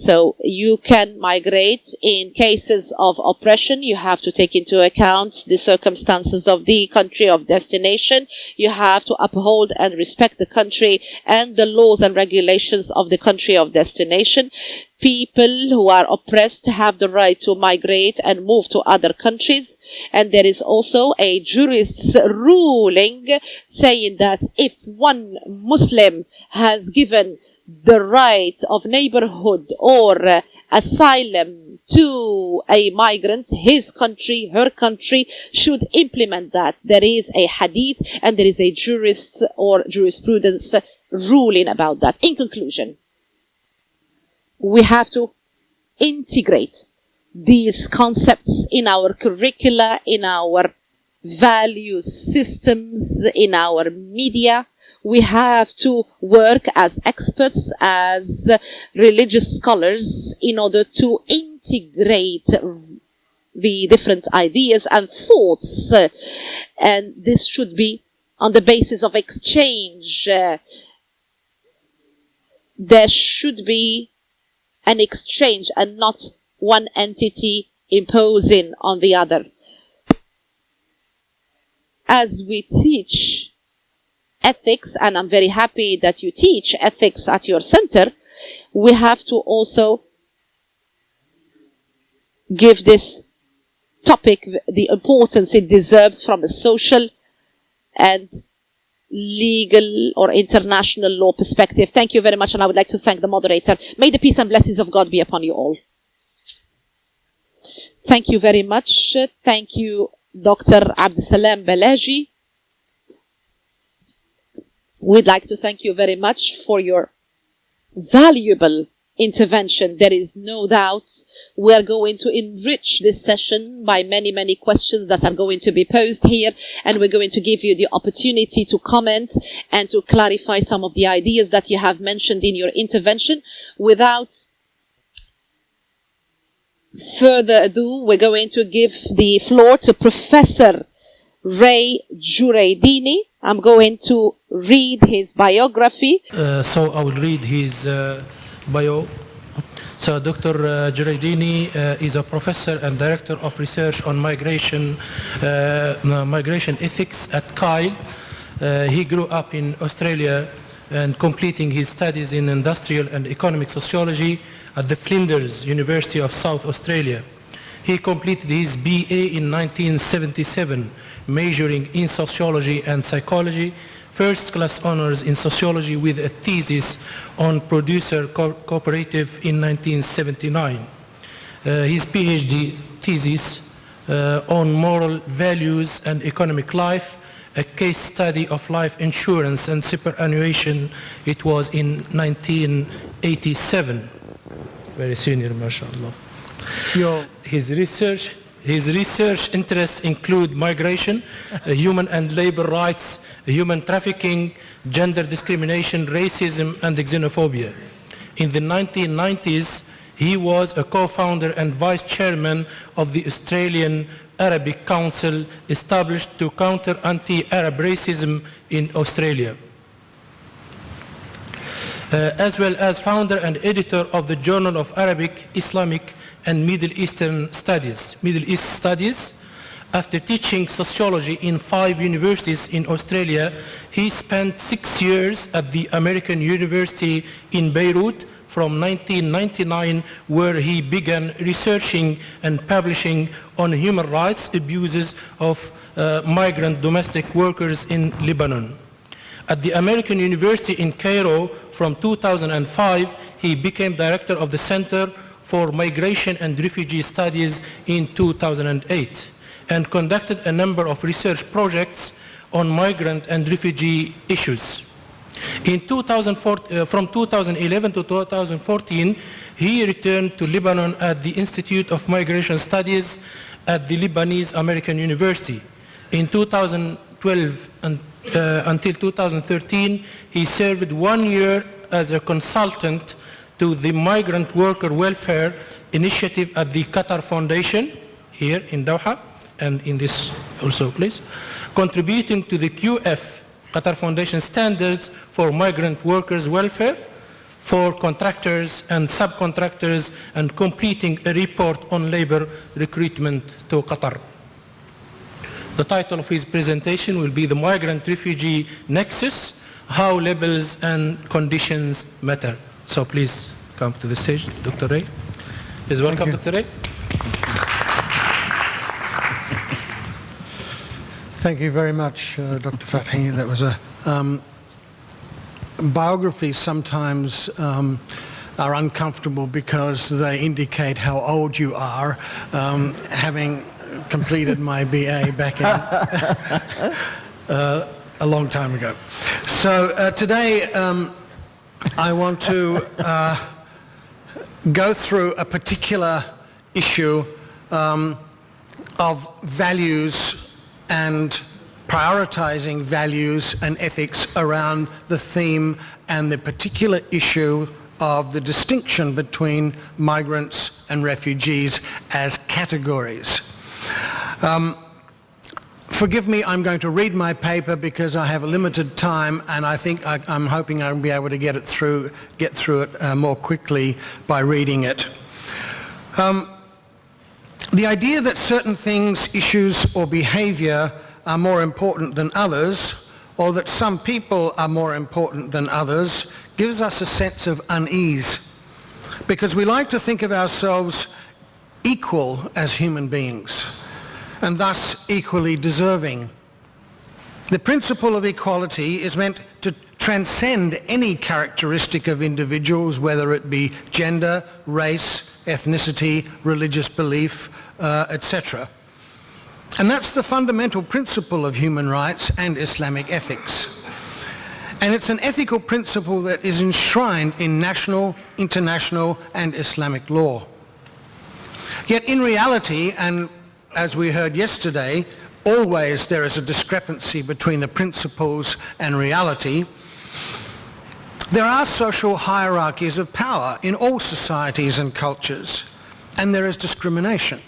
So you can migrate in cases of oppression. You have to take into account the circumstances of the country of destination. You have to uphold and respect the country and the laws and regulations of the country of destination. People who are oppressed have the right to migrate and move to other countries. And there is also a jurist's ruling saying that if one Muslim has given the right of neighborhood or asylum to a migrant, his country, her country should implement that. There is a hadith and there is a jurist or jurisprudence ruling about that. In conclusion, we have to integrate these concepts in our curricula, in our value systems, in our media. We have to work as experts, as religious scholars, in order to integrate the different ideas and thoughts. And this should be on the basis of exchange. There should be an exchange and not one entity imposing on the other. As we teach ethics, and I'm very happy that you teach ethics at your center, we have to also give this topic the importance it deserves from a social and legal or international law perspective. Thank you very much, and I would like to thank the moderator. May the peace and blessings of God be upon you all. Thank you very much. Thank you, Dr. Abdeslam Ballaji. We'd like to thank you very much for your valuable intervention. There is no doubt we are going to enrich this session by many, many questions that are going to be posed here, and we're going to give you the opportunity to comment and to clarify some of the ideas that you have mentioned in your intervention. Without further ado, we're going to give the floor to Professor Ray Jureidini. I'm going to read his biography. So I will read his bio. So Dr. Jureidini is a professor and director of research on migration ethics at CILE. He grew up in Australia and completing his studies in industrial and economic sociology at the Flinders University of South Australia. He completed his BA in 1977, majoring in sociology and psychology, first-class honors in sociology with a thesis on producer cooperative in 1979. His PhD thesis on moral values and economic life, a case study of life insurance and superannuation, it was in 1987. Very senior, mashallah. His research interests include migration, human and labor rights, human trafficking, gender discrimination, racism, and xenophobia. In the 1990s, he was a co-founder and vice chairman of the Australian Arabic Council, established to counter anti-Arab racism in Australia, as well as founder and editor of the Journal of Arabic, Islamic, and Middle East Studies. After teaching sociology in 5 universities in Australia, he spent 6 years at the American University in Beirut from 1999, where he began researching and publishing on human rights abuses of migrant domestic workers in Lebanon. At the American University in Cairo from 2005, he became director of the Center for Migration and Refugee Studies in 2008, and conducted a number of research projects on migrant and refugee issues. From 2011 to 2014, he returned to Lebanon at the Institute of Migration Studies at the Lebanese American University. In 2012 until 2013, he served 1 year as a consultant to the Migrant Worker Welfare Initiative at the Qatar Foundation, here in Doha, and in this also place, contributing to the QF, Qatar Foundation standards for migrant workers' welfare for contractors and subcontractors, and completing a report on labor recruitment to Qatar. The title of his presentation will be The Migrant-Refugee Nexus, How Labels and Conditions Matter. So please come to the stage, Dr. Ray. Please welcome Dr. Ray. Thank you very much, Dr. Fathi. That was a biographies sometimes are uncomfortable because they indicate how old you are, having completed my BA back in a long time ago. So today I want to go through a particular issue of values and prioritizing values and ethics around the theme and the particular issue of the distinction between migrants and refugees as categories. Forgive me, I'm going to read my paper because I have a limited time, and I think I'm hoping I'll be able to get through it more quickly by reading it. The idea that certain things, issues or behavior are more important than others, or that some people are more important than others, gives us a sense of unease, because we like to think of ourselves equal as human beings, and thus equally deserving. The principle of equality is meant to transcend any characteristic of individuals, whether it be gender, race, ethnicity, religious belief, etc. And that's the fundamental principle of human rights and Islamic ethics. And it's an ethical principle that is enshrined in national, international, and Islamic law. Yet in reality, and as we heard yesterday, always there is a discrepancy between the principles and reality. There are social hierarchies of power in all societies and cultures, and there is discrimination.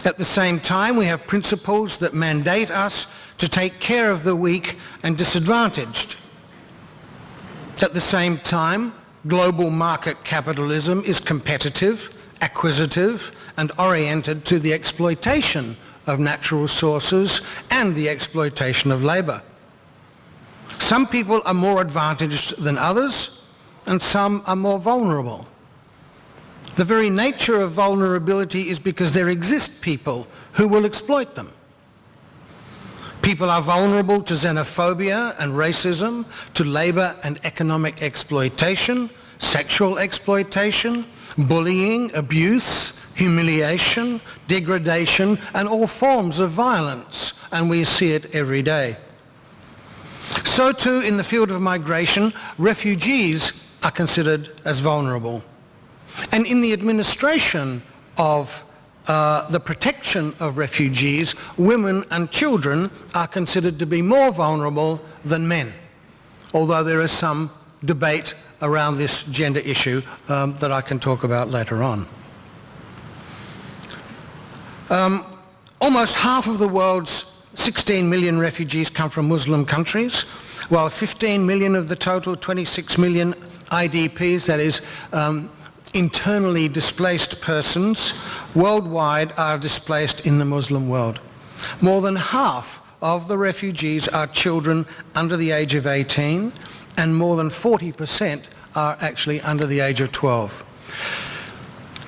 At the same time, we have principles that mandate us to take care of the weak and disadvantaged. At the same time, global market capitalism is competitive, acquisitive, and oriented to the exploitation of natural resources and the exploitation of labour. Some people are more advantaged than others, and some are more vulnerable. The very nature of vulnerability is because there exist people who will exploit them. People are vulnerable to xenophobia and racism, to labour and economic exploitation, sexual exploitation, bullying, abuse, humiliation, degradation, and all forms of violence, and we see it every day. So too, in the field of migration, refugees are considered as vulnerable. And in the administration of the protection of refugees, women and children are considered to be more vulnerable than men, although there is some debate around this gender issue that I can talk about later on. Almost half of the world's 16 million refugees come from Muslim countries, while 15 million of the total 26 million IDPs, that is, internally displaced persons, worldwide are displaced in the Muslim world. More than half of the refugees are children under the age of 18, and more than 40% are actually under the age of 12.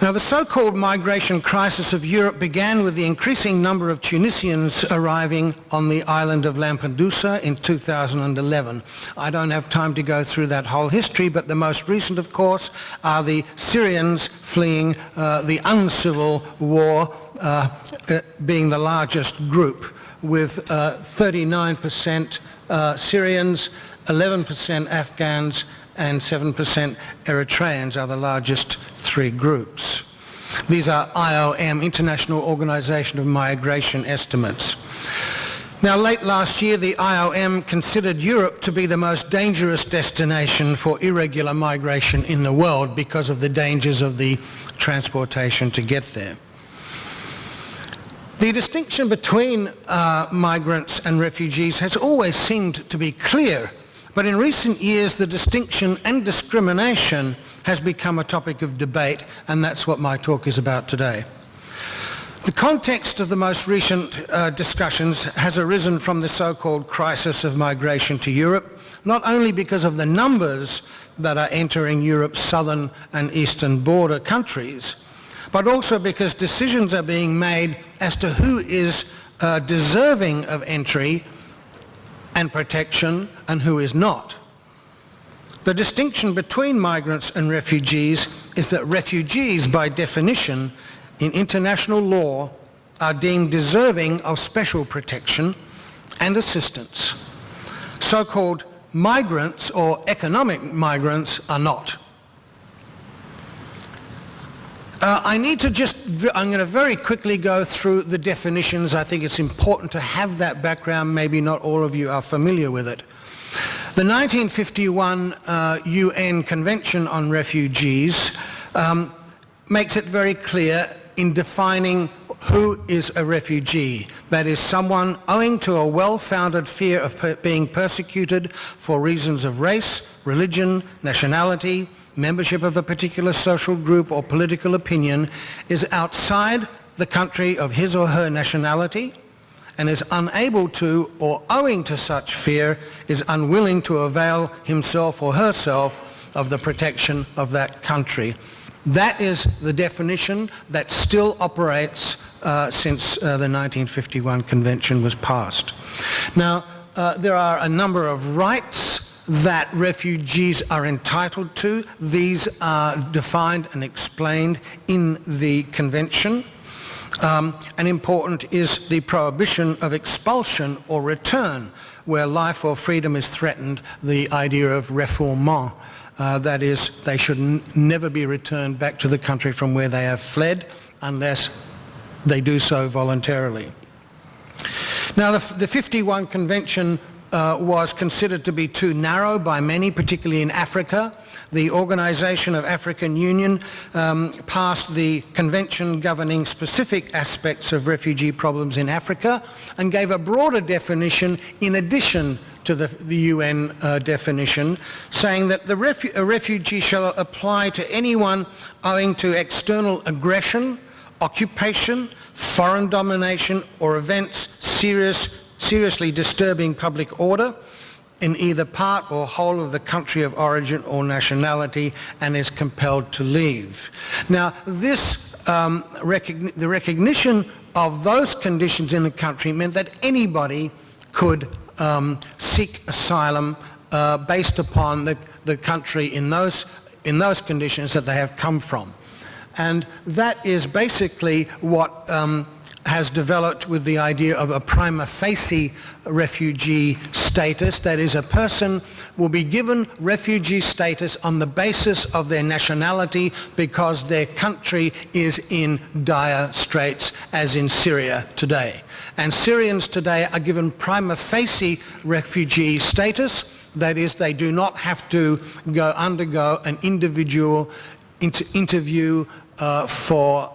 Now, the so-called migration crisis of Europe began with the increasing number of Tunisians arriving on the island of Lampedusa in 2011. I don't have time to go through that whole history, but the most recent, of course, are the Syrians fleeing the uncivil war, being the largest group, with 39% Syrians, 11% Afghans, and 7% Eritreans are the largest three groups. These are IOM, International Organization of Migration, estimates. Now, late last year, the IOM considered Europe to be the most dangerous destination for irregular migration in the world because of the dangers of the transportation to get there. The distinction between migrants and refugees has always seemed to be clear, but in recent years the distinction and discrimination has become a topic of debate, and that's what my talk is about today. The context of the most recent discussions has arisen from the so-called crisis of migration to Europe, not only because of the numbers that are entering Europe's southern and eastern border countries, but also because decisions are being made as to who is deserving of entry and protection and who is not. The distinction between migrants and refugees is that refugees, by definition, in international law, are deemed deserving of special protection and assistance. So-called migrants or economic migrants are not. I'm going to very quickly go through the definitions. I think it's important to have that background. Maybe not all of you are familiar with it. The 1951 UN Convention on Refugees makes it very clear in defining who is a refugee. That is someone owing to a well-founded fear of being persecuted for reasons of race, religion, nationality, membership of a particular social group or political opinion, is outside the country of his or her nationality and is unable to, or owing to such fear, is unwilling to avail himself or herself of the protection of that country. That is the definition that still operates since the 1951 Convention was passed. Now, there are a number of rights that refugees are entitled to. These are defined and explained in the Convention. And important is the prohibition of expulsion or return where life or freedom is threatened, the idea of refoulement. That is, they should never be returned back to the country from where they have fled unless they do so voluntarily. Now, the 51 Convention was considered to be too narrow by many, particularly in Africa. The Organization of African Union passed the convention governing specific aspects of refugee problems in Africa and gave a broader definition in addition to the UN definition, saying that a refugee shall apply to anyone owing to external aggression, occupation, foreign domination, or events seriously disturbing public order in either part or whole of the country of origin or nationality and is compelled to leave. Now, this the recognition of those conditions in the country meant that anybody could seek asylum based upon the country in those conditions that they have come from. And that is basically what has developed with the idea of a prima facie refugee status. That is, a person will be given refugee status on the basis of their nationality because their country is in dire straits, as in Syria today. And Syrians today are given prima facie refugee status. That is, they do not have to undergo an individual interview for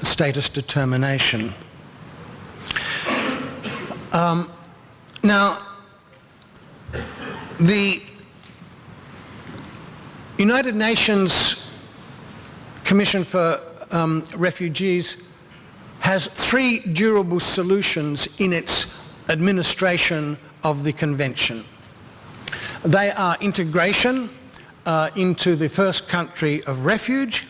status determination. Now, the United Nations Commission for Refugees has 3 durable solutions in its administration of the Convention. They are integration into the first country of refuge,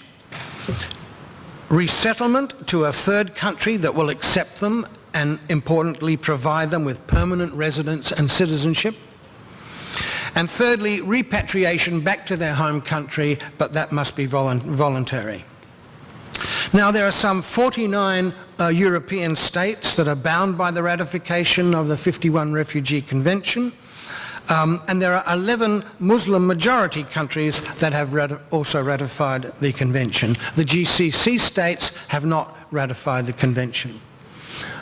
resettlement to a third country that will accept them and, importantly, provide them with permanent residence and citizenship, and thirdly, repatriation back to their home country, but that must be voluntary. Now, there are some 49 European states that are bound by the ratification of the 51 Refugee Convention, and there are 11 Muslim majority countries that have also ratified the Convention. The GCC states have not ratified the Convention.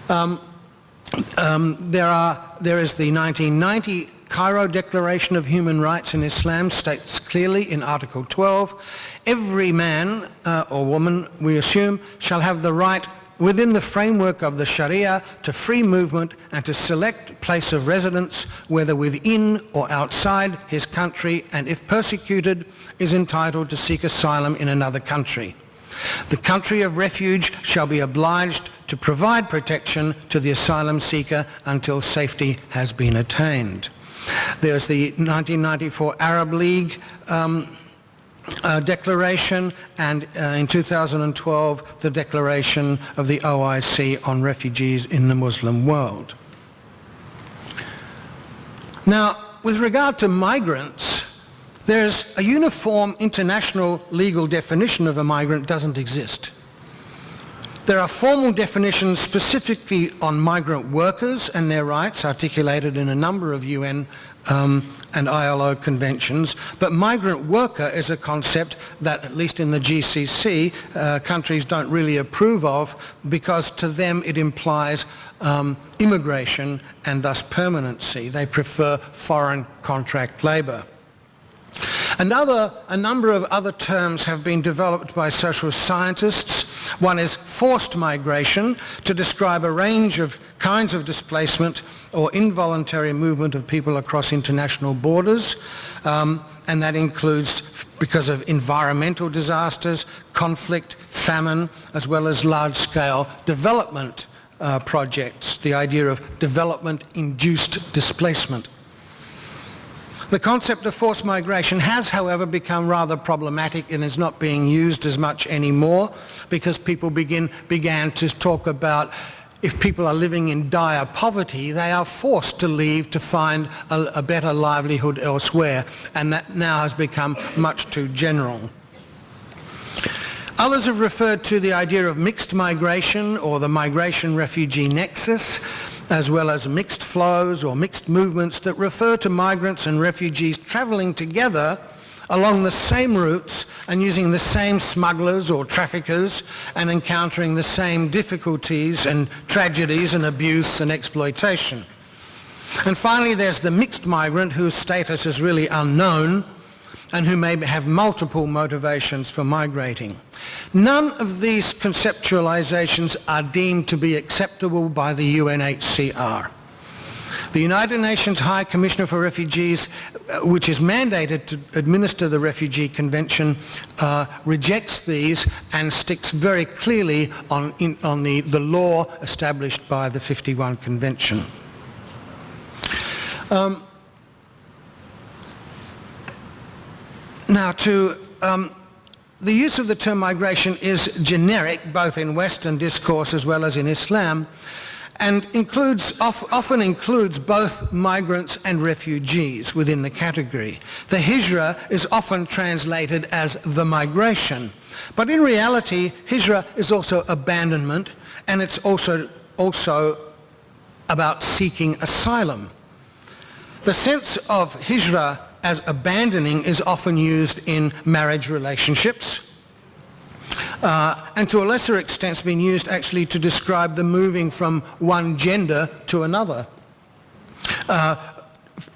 There is the 1990 Cairo Declaration of Human Rights in Islam, states clearly in Article 12, every man or woman, we assume, shall have the right within the framework of the Sharia to free movement and to select place of residence, whether within or outside his country, and if persecuted, is entitled to seek asylum in another country. The country of refuge shall be obliged to provide protection to the asylum seeker until safety has been attained. There's the 1994 Arab League declaration, and in 2012 the declaration of the OIC on refugees in the Muslim world. Now, with regard to migrants, there's a uniform international legal definition of a migrant doesn't exist. There are formal definitions specifically on migrant workers and their rights articulated in a number of UN and ILO conventions, but migrant worker is a concept that, at least in the GCC, countries don't really approve of, because to them it implies immigration and thus permanency. They prefer foreign contract labour. A number of other terms have been developed by social scientists. One is forced migration, to describe a range of kinds of displacement or involuntary movement of people across international borders, and that includes because of environmental disasters, conflict, famine, as well as large-scale development projects, the idea of development-induced displacement. The concept of forced migration has, however, become rather problematic and is not being used as much anymore, because people began to talk about if people are living in dire poverty, they are forced to leave to find a better livelihood elsewhere, and that now has become much too general. Others have referred to the idea of mixed migration or the migration-refugee nexus, as well as mixed flows or mixed movements that refer to migrants and refugees travelling together along the same routes and using the same smugglers or traffickers and encountering the same difficulties and tragedies and abuse and exploitation. And finally, there's the mixed migrant whose status is really unknown and who may have multiple motivations for migrating. None of these conceptualizations are deemed to be acceptable by the UNHCR. The United Nations High Commissioner for Refugees, which is mandated to administer the Refugee Convention, rejects these and sticks very clearly on the law established by the 51 Convention. Now, the use of the term migration is generic, both in Western discourse as well as in Islam, and often includes both migrants and refugees within the category. The hijra is often translated as the migration, but in reality, hijra is also abandonment, and it's also about seeking asylum. The sense of hijra as abandoning is often used in marriage relationships, and to a lesser extent it's been used actually to describe the moving from one gender to another,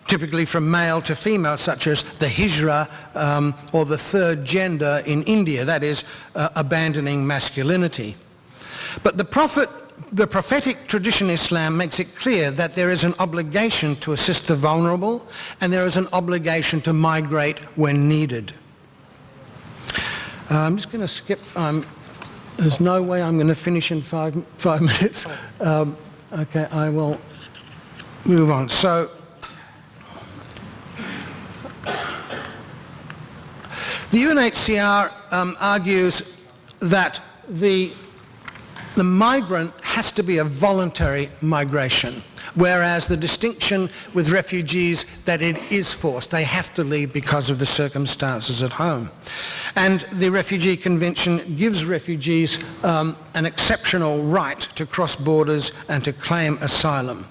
typically from male to female, such as the hijra or the third gender in India, that is, abandoning masculinity. But the prophetic tradition in Islam makes it clear that there is an obligation to assist the vulnerable, and there is an obligation to migrate when needed. I'm just going to skip. There's no way I'm going to finish in five minutes. Okay, I will move on. So, the UNHCR argues that the migrant has to be a voluntary migration, whereas the distinction with refugees that it is forced. They have to leave because of the circumstances at home. And the Refugee Convention gives refugees an exceptional right to cross borders and to claim asylum.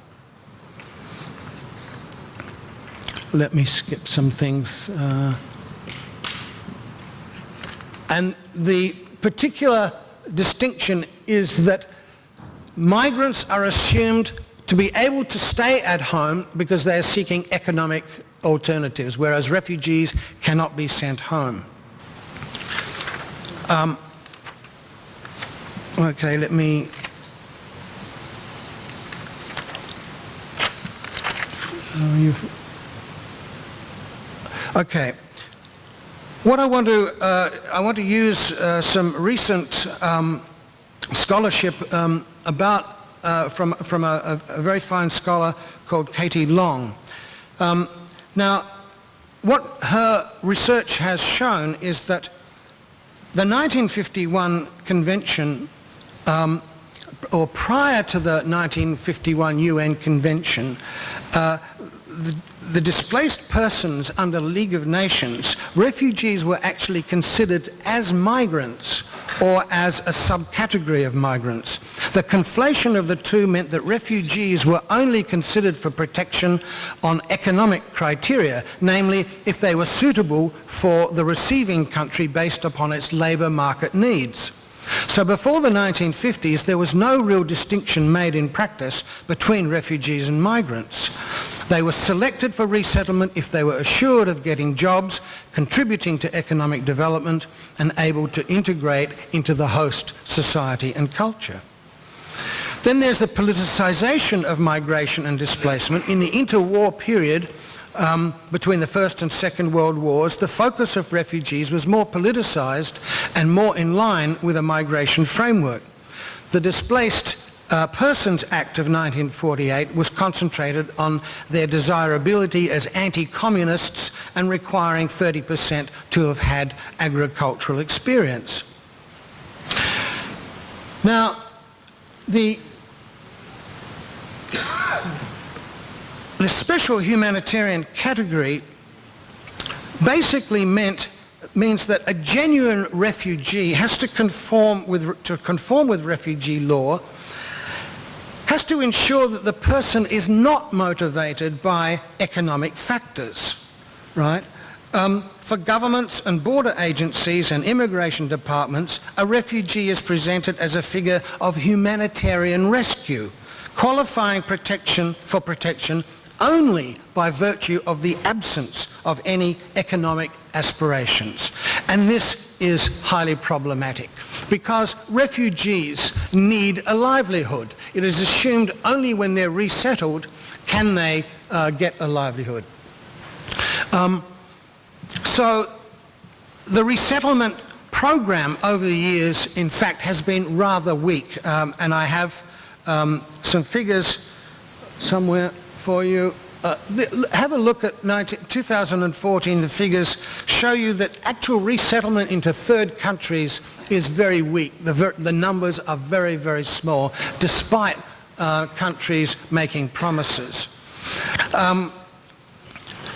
Let me skip some things. And the particular distinction is that migrants are assumed to be able to stay at home because they are seeking economic alternatives, whereas refugees cannot be sent home. Okay, let me... Okay. What I want to use some recent scholarship about from a very fine scholar called Katie Long. Now, what her research has shown is that the 1951 Convention, or prior to the 1951 UN Convention, the displaced persons under the League of Nations, refugees were actually considered as migrants or as a subcategory of migrants. The conflation of the two meant that refugees were only considered for protection on economic criteria, namely if they were suitable for the receiving country based upon its labour market needs. So before the 1950s, there was no real distinction made in practice between refugees and migrants. They were selected for resettlement if they were assured of getting jobs, contributing to economic development, and able to integrate into the host society and culture. Then there's the politicisation of migration and displacement. In the interwar period, between the First and Second World Wars, the focus of refugees was more politicised and more in line with a migration framework. The Displaced Persons Act of 1948 was concentrated on their desirability as anti-communists and requiring 30% to have had agricultural experience. Now, the special humanitarian category basically means that a genuine refugee has to conform with refugee law, has to ensure that the person is not motivated by economic factors, right? For governments and border agencies and immigration departments, a refugee is presented as a figure of humanitarian rescue, qualifying for protection only by virtue of the absence of any economic aspirations. And this is highly problematic because refugees need a livelihood. It is assumed only when they're resettled can they get a livelihood. So the resettlement program over the years, in fact, has been rather weak. And I have some figures somewhere for you. Have a look at 2014. The figures show you that actual resettlement into third countries is very weak. The numbers are very, very small, despite countries making promises.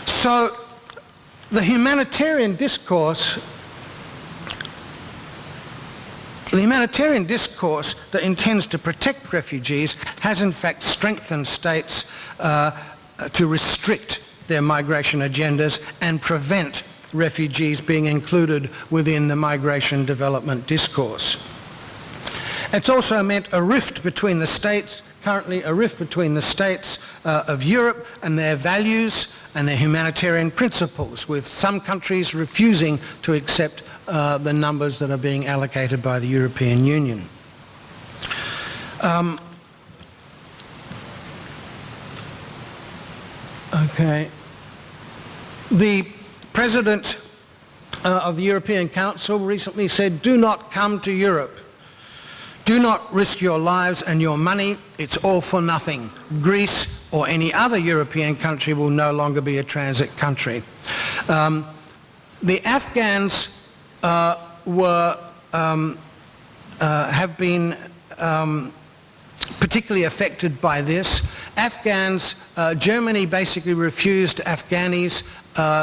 So the humanitarian discourse that intends to protect refugees has in fact strengthened states to restrict their migration agendas and prevent refugees being included within the migration development discourse. It's also meant a rift between the states, currently a rift between the states of Europe and their values and their humanitarian principles, with some countries refusing to accept the numbers that are being allocated by the European Union. Okay. The President of the European Council recently said, "Do not come to Europe. Do not risk your lives and your money. It's all for nothing. Greece or any other European country will no longer be a transit country." The Afghans have been particularly affected by this. Germany basically refused Afghanis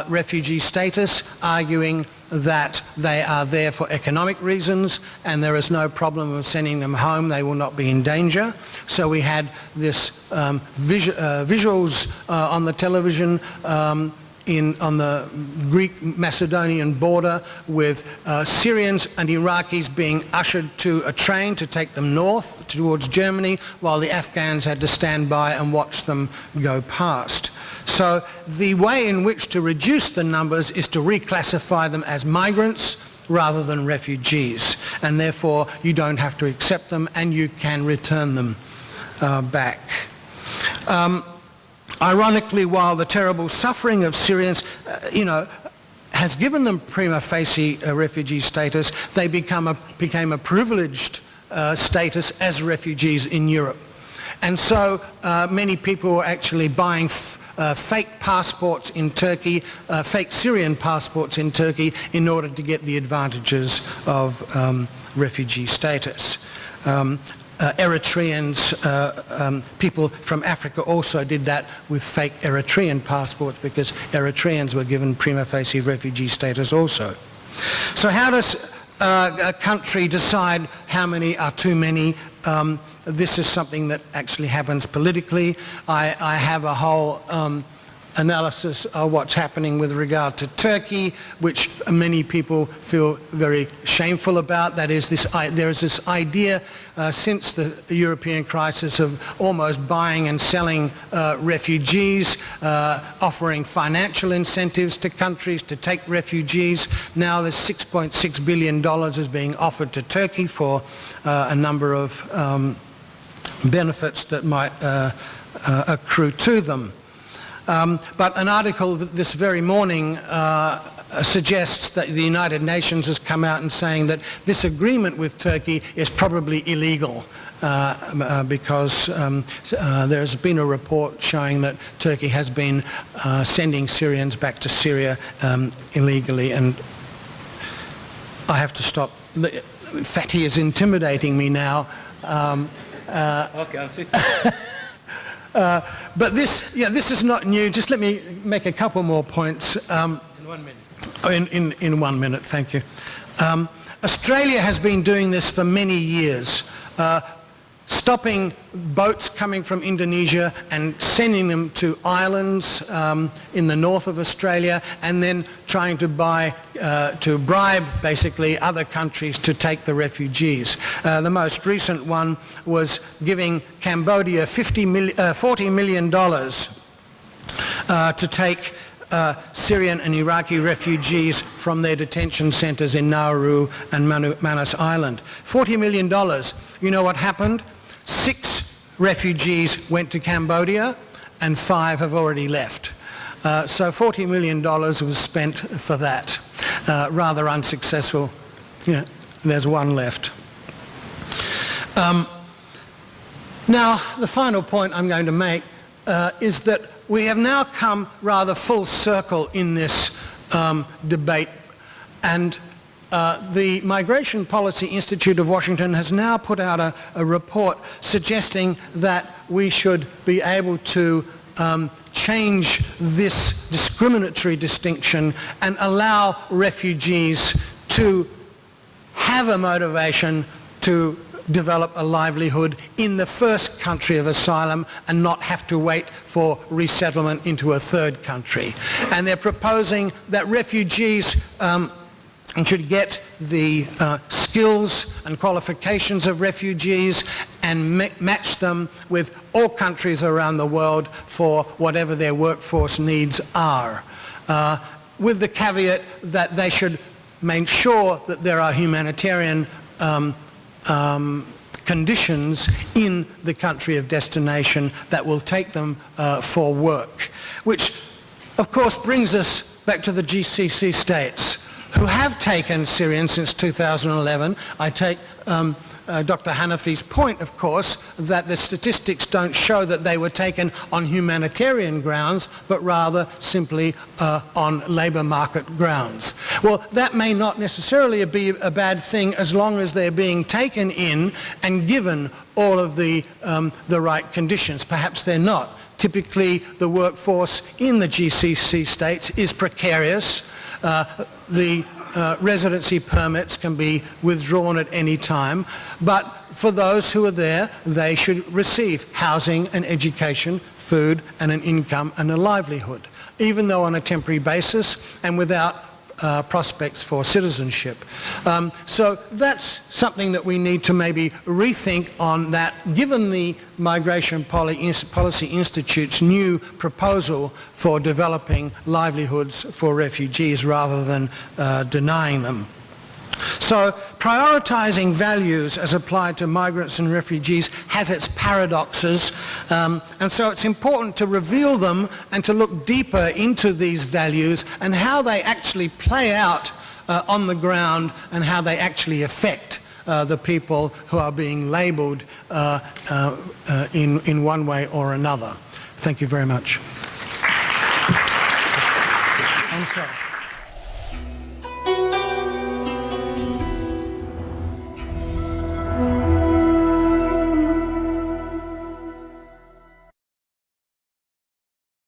refugee status, arguing that they are there for economic reasons and there is no problem of sending them home, they will not be in danger. So we had this visuals on the television on the Greek-Macedonian border with Syrians and Iraqis being ushered to a train to take them north towards Germany, while the Afghans had to stand by and watch them go past. So the way in which to reduce the numbers is to reclassify them as migrants rather than refugees, and therefore you don't have to accept them and you can return them back. Ironically, while the terrible suffering of Syrians, has given them prima facie refugee status, they became a privileged status as refugees in Europe. And so many people were actually buying fake passports in Turkey, fake Syrian passports in Turkey, in order to get the advantages of refugee status. Eritreans, people from Africa also did that with fake Eritrean passports because Eritreans were given prima facie refugee status also. So how does country decide how many are too many. This is something that actually happens politically. I have a whole analysis of what's happening with regard to Turkey, which many people feel very shameful about. That is, there is this idea since the European crisis of almost buying and selling refugees, offering financial incentives to countries to take refugees. Now there's $6.6 billion is being offered to Turkey for a number of benefits that might accrue to them. But an article this very morning suggests that the United Nations has come out and saying that this agreement with Turkey is probably illegal because there's been a report showing that Turkey has been sending Syrians back to Syria illegally, and I have to stop. Fathi is intimidating me now. Okay, I'll sit. But this is not new. Just let me make a couple more points. In 1 minute. In 1 minute, thank you. Australia has been doing this for many years, stopping boats coming from Indonesia and sending them to islands in the north of Australia, and then trying to bribe basically other countries to take the refugees. The most recent one was giving Cambodia $40 million to take Syrian and Iraqi refugees from their detention centres in Nauru and Manus Island. $40 million. You know what happened? 6 refugees went to Cambodia and 5 have already left. So $40 million was spent for that. Rather unsuccessful. Yeah, there's 1 left. Now, the final point I'm going to make is that we have now come rather full circle in this debate, and the Migration Policy Institute of Washington has now put out a report suggesting that we should be able to change this discriminatory distinction and allow refugees to have a motivation to develop a livelihood in the first country of asylum and not have to wait for resettlement into a third country. And they're proposing that refugees should get the skills and qualifications of refugees and match them with all countries around the world for whatever their workforce needs are, with the caveat that they should make sure that there are humanitarian conditions in the country of destination that will take them for work. Which, of course, brings us back to the GCC states, who have taken Syrians since 2011. I take Dr. Hanafi's point, of course, that the statistics don't show that they were taken on humanitarian grounds, but rather simply on labour market grounds. Well, that may not necessarily be a bad thing as long as they're being taken in and given all of the right conditions. Perhaps they're not. Typically, the workforce in the GCC states is precarious. The residency permits can be withdrawn at any time, but for those who are there, they should receive housing and education, food and an income and a livelihood, even though on a temporary basis and without prospects for citizenship. So that's something that we need to maybe rethink on, that given the Migration Policy Institute's new proposal for developing livelihoods for refugees rather than denying them. So prioritising values as applied to migrants and refugees has its paradoxes, and so it's important to reveal them and to look deeper into these values and how they actually play out on the ground and how they actually affect the people who are being labelled in one way or another. Thank you very much. I'm sorry.